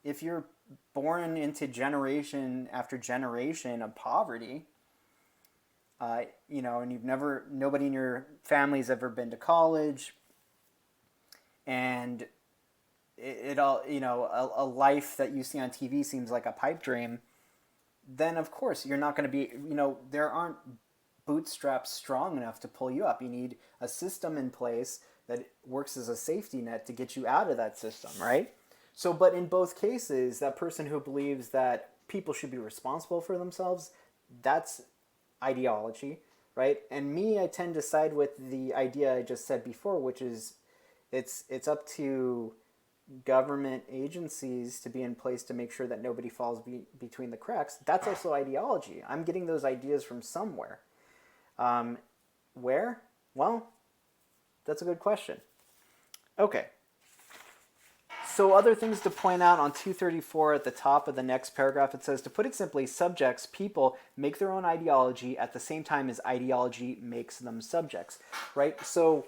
if you're born into generation after generation of poverty, and nobody in your family's ever been to college, and it all, a life that you see on TV seems like a pipe dream, then of course you're not going to be, there aren't bootstraps strong enough to pull you up. You need a system in place that works as a safety net to get you out of that system, right? So, but in both cases, that person who believes that people should be responsible for themselves, that's ideology, right? And me, I tend to side with the idea I just said before, which is it's up to government agencies to be in place to make sure that nobody falls between the cracks. That's also ideology. I'm getting those ideas from somewhere. Where? Well, that's a good question. Okay. So other things to point out on 234 at the top of the next paragraph, it says, to put it simply, subjects, people, make their own ideology at the same time as ideology makes them subjects, right? So,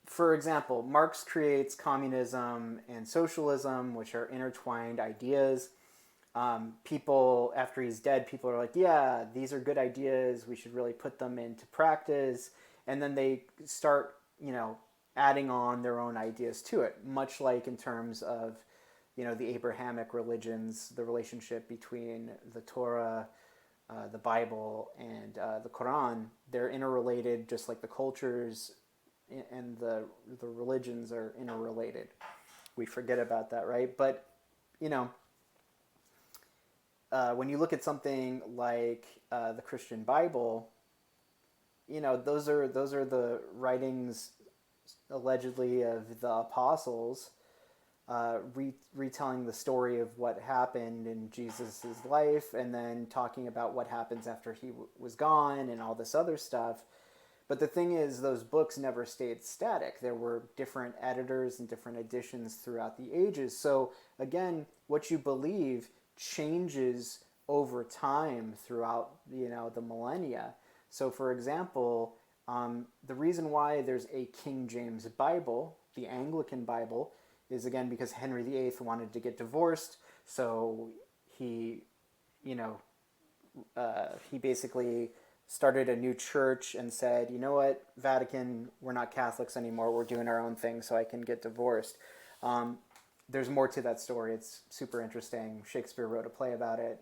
for example, Marx creates communism and socialism, which are intertwined ideas. People, after he's dead, people are like, yeah, these are good ideas. We should really put them into practice. And then they start, adding on their own ideas to it, much like in terms of, the Abrahamic religions, the relationship between the Torah, the Bible, and the Quran. They're interrelated, just like the cultures and the religions are interrelated. We forget about that, right? But, when you look at something like the Christian Bible, those are the writings allegedly of the apostles, retelling the story of what happened in Jesus's life, and then talking about what happens after he was gone and all this other stuff. But the thing is, those books never stayed static. There were different editors and different editions throughout the ages. So again, what you believe changes over time throughout the millennia. So for example, the reason why there's a King James Bible, the Anglican Bible, is again because Henry VIII wanted to get divorced. So he, he basically started a new church and said, you know what, Vatican, we're not Catholics anymore. We're doing our own thing so I can get divorced. There's more to that story. It's super interesting. Shakespeare wrote a play about it.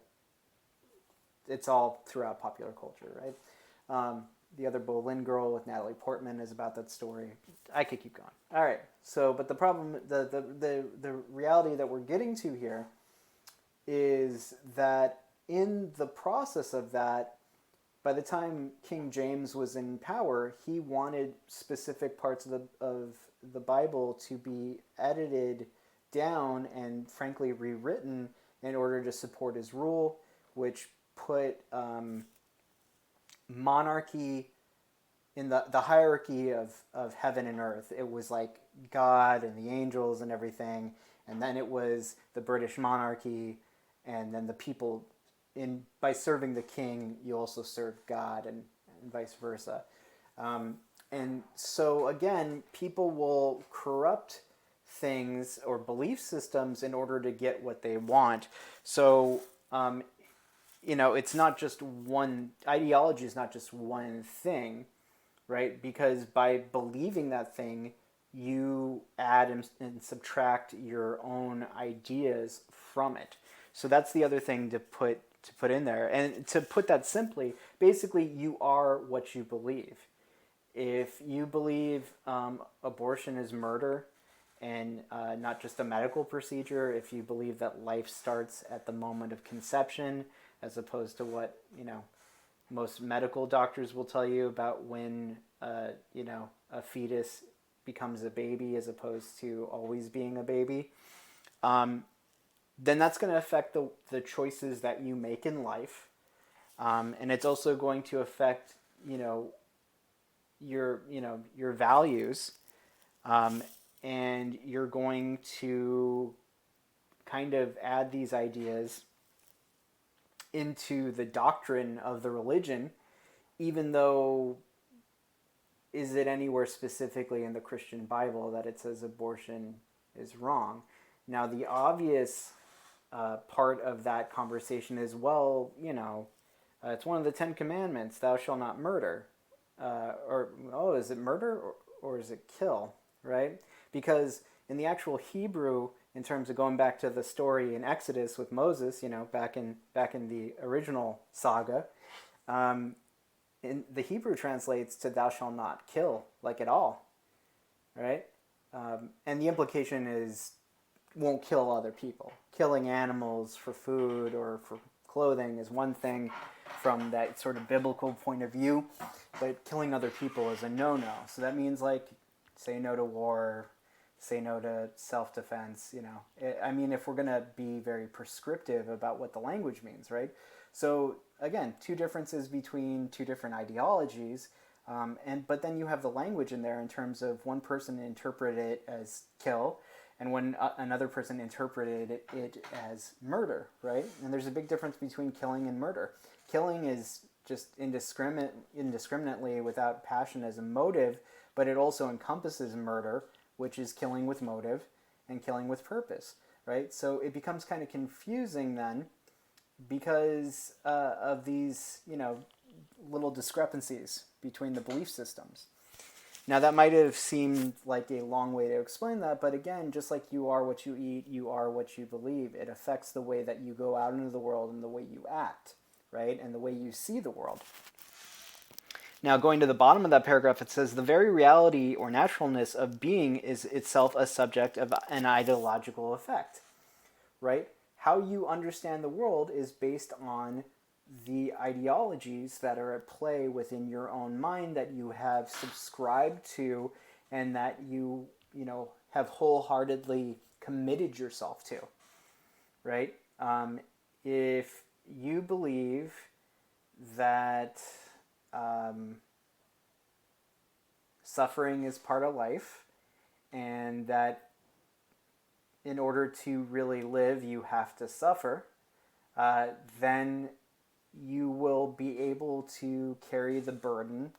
It's all throughout popular culture, right? The other Boleyn Girl with Natalie Portman is about that story. I could keep going. All right. So, but the problem, the reality that we're getting to here is that in the process of that, by the time King James was in power, he wanted specific parts of the Bible to be edited down and frankly rewritten in order to support his rule, which put monarchy in the hierarchy of heaven and earth. It was like God and the angels and everything, and then it was the British monarchy, and then the people. By serving the king, you also serve God, and vice versa. And so again, people will corrupt things or belief systems in order to get what they want. So it's not just one ideology, is not just one thing, right? Because by believing that thing, you add and subtract your own ideas from it. So that's the other thing to put in there. And to put that simply, basically you are what you believe. If you believe abortion is murder and not just a medical procedure, if you believe that life starts at the moment of conception, as opposed to what most medical doctors will tell you about when a fetus becomes a baby as opposed to always being a baby, then that's going to affect the choices that you make in life, and it's also going to affect your values, and you're going to kind of add these ideas into the doctrine of the religion, even though is it anywhere specifically in the Christian Bible that it says abortion is wrong? Now, the obvious part of that conversation is, well, it's one of the 10 Commandments, thou shalt not murder. Is it murder or is it kill, right? Because in the actual Hebrew, in terms of going back to the story in Exodus with Moses, back in the original saga, in the Hebrew translates to thou shalt not kill, like at all, right? And the implication is won't kill other people. Killing animals for food or for clothing is one thing from that sort of biblical point of view, but killing other people is a no-no. So that means say no to war, say no to self-defense, if we're going to be very prescriptive about what the language means, right? So again, two differences between two different ideologies, but then you have the language in there in terms of one person interpreted it as kill, and when another person interpreted it as murder, right? And there's a big difference between killing and murder. Killing is just indiscriminately without passion as a motive, but it also encompasses murder, which is killing with motive and killing with purpose, right? So it becomes kind of confusing then because of these, little discrepancies between the belief systems. Now, that might have seemed like a long way to explain that, but again, just like you are what you eat, you are what you believe. It affects the way that you go out into the world and the way you act, right? And the way you see the world. Now, going to the bottom of that paragraph, it says, the very reality or naturalness of being is itself a subject of an ideological effect, right? How you understand the world is based on the ideologies that are at play within your own mind that you have subscribed to and that you have wholeheartedly committed yourself to, right? If you believe that suffering is part of life and that in order to really live you have to suffer, then you will be able to carry the burden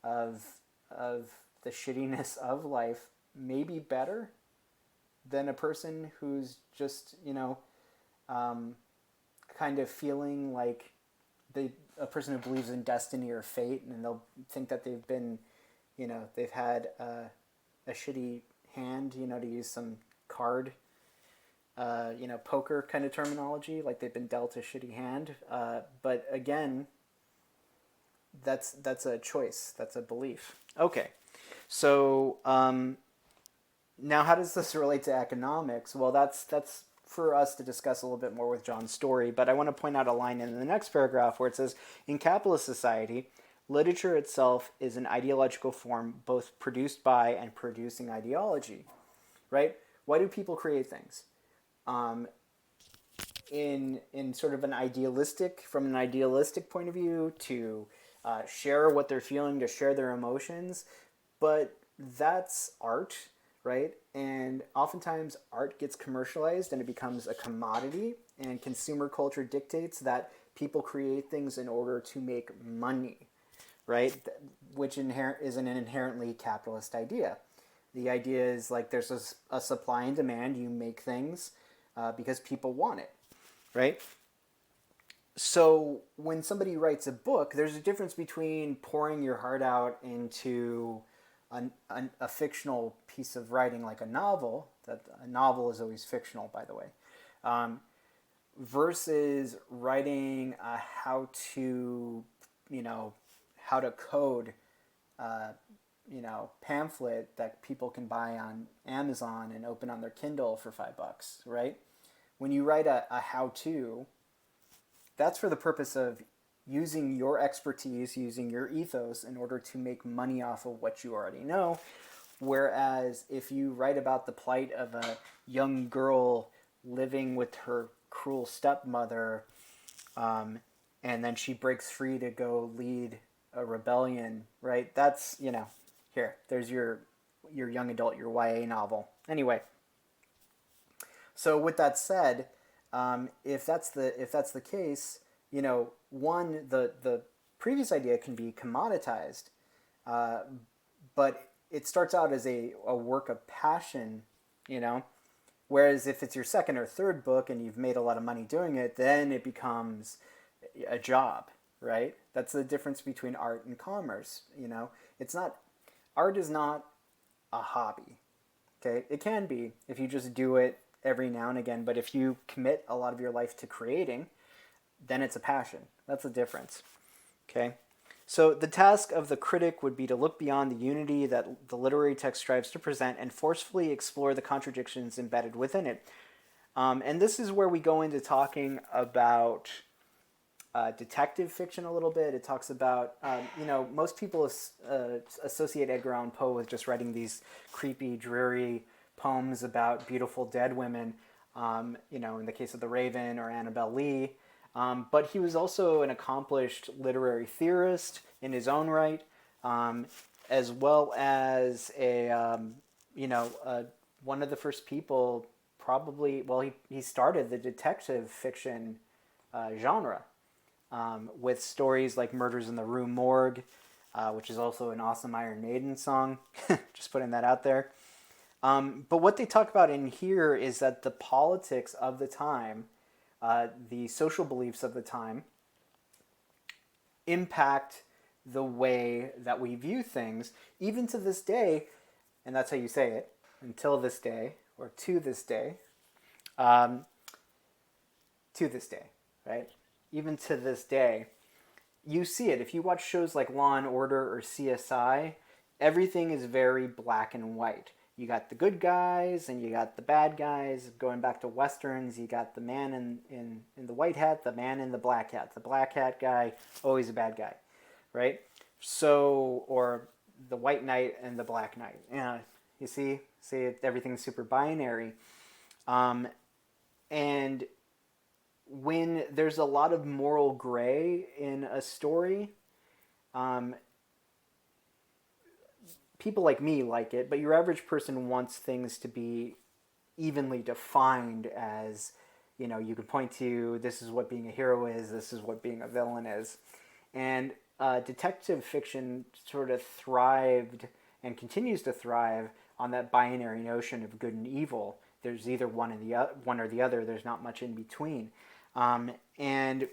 of the shittiness of life maybe better than a person who's just kind of feeling like a person who believes in destiny or fate, and they'll think that they've been they've had a shitty hand, to use some card poker kind of terminology, like they've been dealt a shitty hand. But again, that's a choice. That's a belief. Okay, so now how does this relate to economics? Well, that's for us to discuss a little bit more with John's story. But I want to point out a line in the next paragraph where it says, in capitalist society, literature itself is an ideological form both produced by and producing ideology. Right? Why do people create things? In sort of from an idealistic point of view, to share what they're feeling, to share their emotions, but that's art, right? And oftentimes art gets commercialized and it becomes a commodity, and consumer culture dictates that people create things in order to make money, right? Which is an inherently capitalist idea. The idea is like there's a supply and demand. You make things because people want it, right? So when somebody writes a book, there's a difference between pouring your heart out into a fictional piece of writing like a novel. That a novel is always fictional, by the way, versus writing a how to code pamphlet that people can buy on Amazon and open on their Kindle for $5, right? When you write a how-to, that's for the purpose of using your expertise, using your ethos in order to make money off of what you already know. Whereas if you write about the plight of a young girl living with her cruel stepmother, and then she breaks free to go lead a rebellion, right? That's, here, there's your young adult, your YA novel. Anyway, so with that said, if that's the case, one, the previous idea can be commoditized, but it starts out as a work of passion, whereas if it's your second or third book and you've made a lot of money doing it, then it becomes a job, right? That's the difference between art and commerce. Art is not a hobby. Okay, it can be if you just do it every now and again, but if you commit a lot of your life to creating, then it's a passion. That's the difference. Okay, so the task of the critic would be to look beyond the unity that the literary text strives to present and forcefully explore the contradictions embedded within it. And this is where we go into talking about detective fiction a little bit. It talks about, most people associate Edgar Allan Poe with just writing these creepy, dreary poems about beautiful dead women, in the case of The Raven or Annabel Lee. But he was also an accomplished literary theorist in his own right, as well as one of the first people, probably, well, he started the detective fiction genre. With stories like Murders in the Rue Morgue, which is also an awesome Iron Maiden song. Just putting that out there. But what they talk about in here is that the politics of the time, the social beliefs of the time, impact the way that we view things, even to this day, and that's how you say it, until this day, or to this day, right? Even to this day, you see it. If you watch shows like Law and Order or CSI, everything is very black and white. you got the good guys and you got the bad guys. Going back to westerns, you got the man in the white hat, the man in the black hat. The black hat guy, always a bad guy, right? So, or the white knight and the black knight. Yeah, you see, everything's super binary. And when there's a lot of moral gray in a story, um, people like me like it, but your average person wants things to be evenly defined as, you can point to this is what being a hero is, this is what being a villain is. And detective fiction sort of thrived and continues to thrive on that binary notion of good and evil. There's either one or the other. There's not much in between, and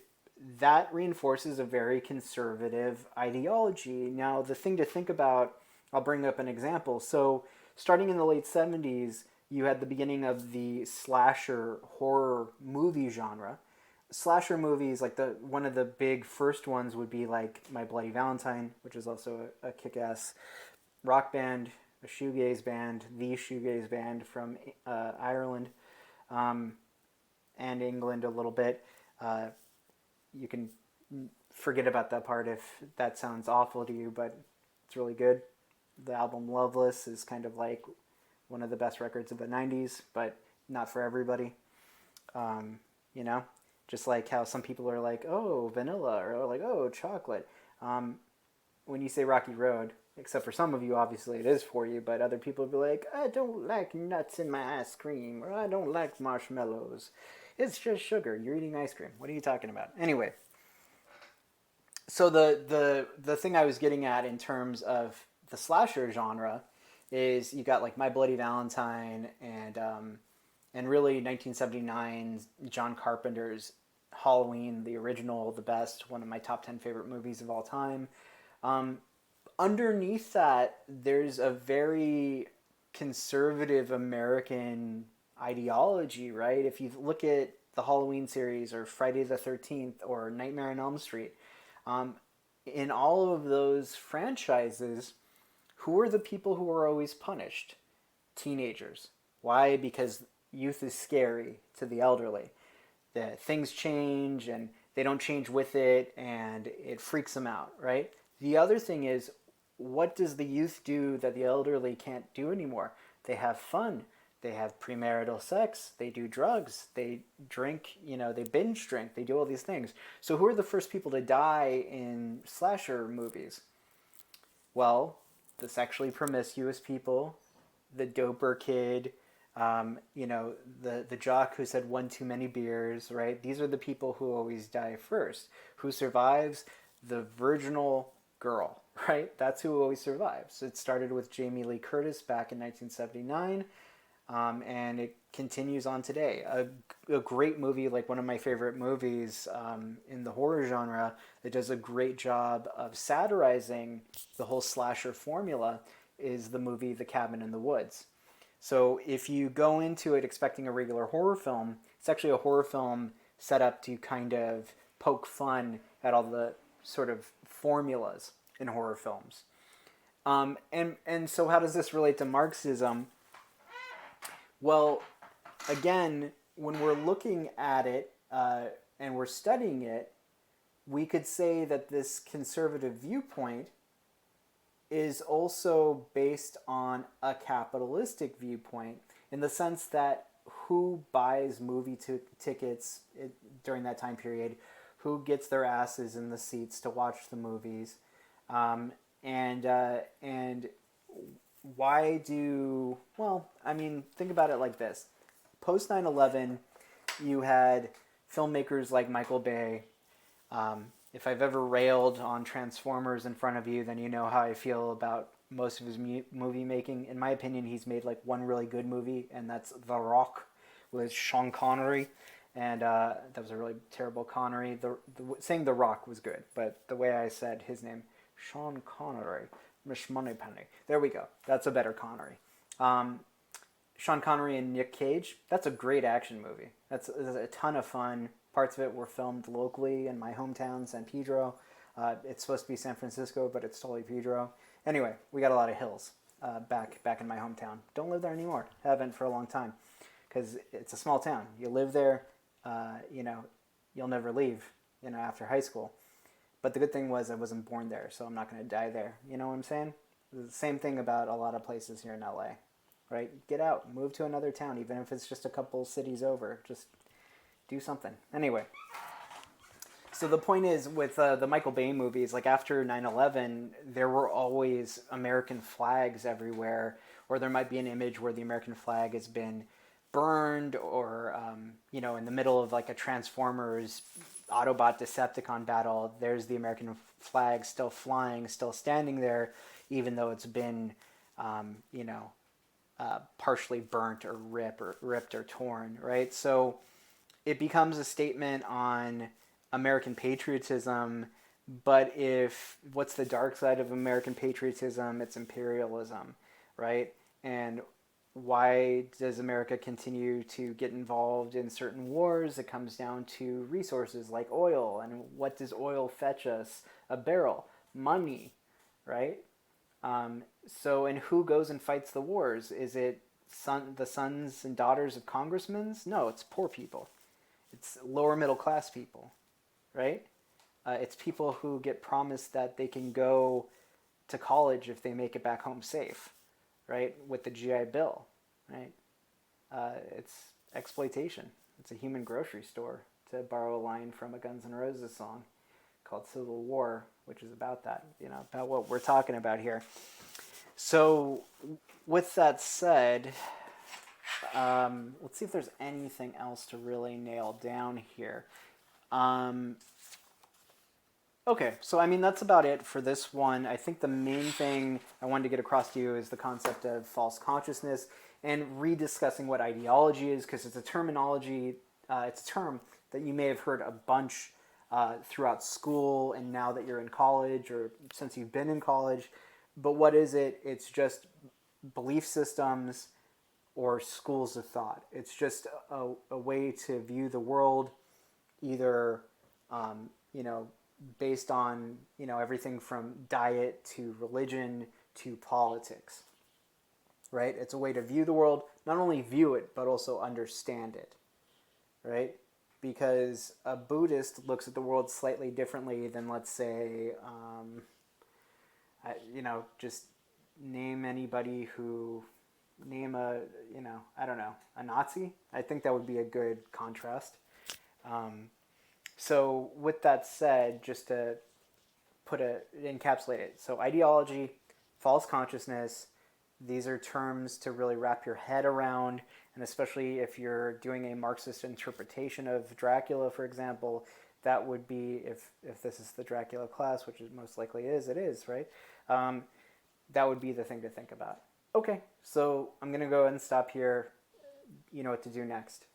that reinforces a very conservative ideology. Now, the thing to think about, I'll bring up an example. So, starting in the late 70s, you had the beginning of the slasher horror movie genre. Slasher movies, like one of the big first ones would be like My Bloody Valentine, which is also a kick-ass rock band, a shoegaze band, the shoegaze band from Ireland and England a little bit. You can forget about that part if that sounds awful to you, but it's really good. The album Loveless is kind of like one of the best records of the 90s, but not for everybody. You know, just like how some people are like, oh, vanilla, or like, oh, chocolate. When you say Rocky Road, except for some of you, obviously it is for you, but other people will be like, I don't like nuts in my ice cream, or I don't like marshmallows. It's just sugar. You're eating ice cream. What are you talking about? Anyway, so the thing I was getting at in terms of the slasher genre is you got like My Bloody Valentine and really 1979's John Carpenter's Halloween, the original, the best, one of my top 10 favorite movies of all time. Underneath that, there's a very conservative American ideology, right? If you look at the Halloween series or Friday the 13th or Nightmare on Elm Street, in all of those franchises, who are the people who are always punished? Teenagers. Why? Because youth is scary to the elderly. Things change and they don't change with it and it freaks them out, right? The other thing is, what does the youth do that the elderly can't do anymore? They have fun. They have premarital sex. They do drugs. They drink, they binge drink. They do all these things. So who are the first people to die in slasher movies? Well, the sexually promiscuous people, the doper kid, the jock who said one too many beers, right? These are the people who always die first. Who survives? The virginal girl, right? That's who always survives. It started with Jamie Lee Curtis back in 1979, and it continues on today. A great movie, like one of my favorite movies in the horror genre, that does a great job of satirizing the whole slasher formula is the movie The Cabin in the Woods. So if you go into it expecting a regular horror film, it's actually a horror film set up to kind of poke fun at all the sort of formulas in horror films. And so how does this relate to Marxism? Well, again, when we're looking at it and we're studying it, we could say that this conservative viewpoint is also based on a capitalistic viewpoint in the sense that who buys movie tickets during that time period, who gets their asses in the seats to watch the movies, and why do, well, I mean, think about it like this. Post 9/11, you had filmmakers like Michael Bay. If I've ever railed on Transformers in front of you, then you know how I feel about most of his movie making. In my opinion, he's made like one really good movie, and that's The Rock with Sean Connery. And that was a really terrible Connery. Saying The Rock was good, but the way I said his name, Sean Connery, Miss Moneypenny. There we go. That's a better Connery. Sean Connery and Nick Cage, that's a great action movie. That's a ton of fun. Parts of it were filmed locally in my hometown, San Pedro. It's supposed to be San Francisco, but it's totally Pedro. Anyway, we got a lot of hills. back in my hometown. Don't live there anymore. Haven't for a long time, because it's a small town. You live there, you know, you'll never leave. You know, after high school. But the good thing was I wasn't born there, so I'm not going to die there. You know what I'm saying? The same thing about a lot of places here in LA, right? Get out, move to another town, even if it's just a couple cities over. Just do something. Anyway, so the point is with the Michael Bay movies, like after 9/11, there were always American flags everywhere, or there might be an image where the American flag has been burned, or you know, in the middle of like a Transformers Autobot Decepticon battle, there's the American flag still flying, still standing there, even though it's been, you know, partially burnt or ripped or torn, right? So it becomes a statement on American patriotism. But if what's the dark side of American patriotism? It's imperialism, right? And why does America continue to get involved in certain wars? It comes down to resources like oil. And what does oil fetch us? A barrel. Money, right? So, and who goes and fights the wars? Is it the sons and daughters of congressmen? No, it's poor people. It's lower middle class people, right? It's people who get promised that they can go to college if they make it back home safe, right? With the GI Bill, right? It's exploitation. It's a human grocery store, to borrow a line from a Guns N' Roses song called Civil War, which is about that, you know, about what we're talking about here. So with that said, let's see if there's anything else to really nail down here. Okay, so I mean, that's about it for this one. I think the main thing I wanted to get across to you is the concept of false consciousness and rediscussing what ideology is, because it's a terminology, it's a term that you may have heard a bunch throughout school and now that you're in college or since you've been in college. But what is it? It's just belief systems or schools of thought. It's just a way to view the world, either, you know, based on, you know, everything from diet to religion to politics, right? It's a way to view the world, not only view it, but also understand it, right? Because a Buddhist looks at the world slightly differently than, let's say, you know, just name anybody who, name a, you know, I don't know, a Nazi. I think that would be a good contrast. So with that said, just to encapsulate it. So ideology, false consciousness, these are terms to really wrap your head around, and especially if you're doing a Marxist interpretation of Dracula, for example, that would be, if this is the Dracula class, which it most likely is, it is, right? That would be the thing to think about. Okay, so I'm going to go ahead and stop here. You know what to do next.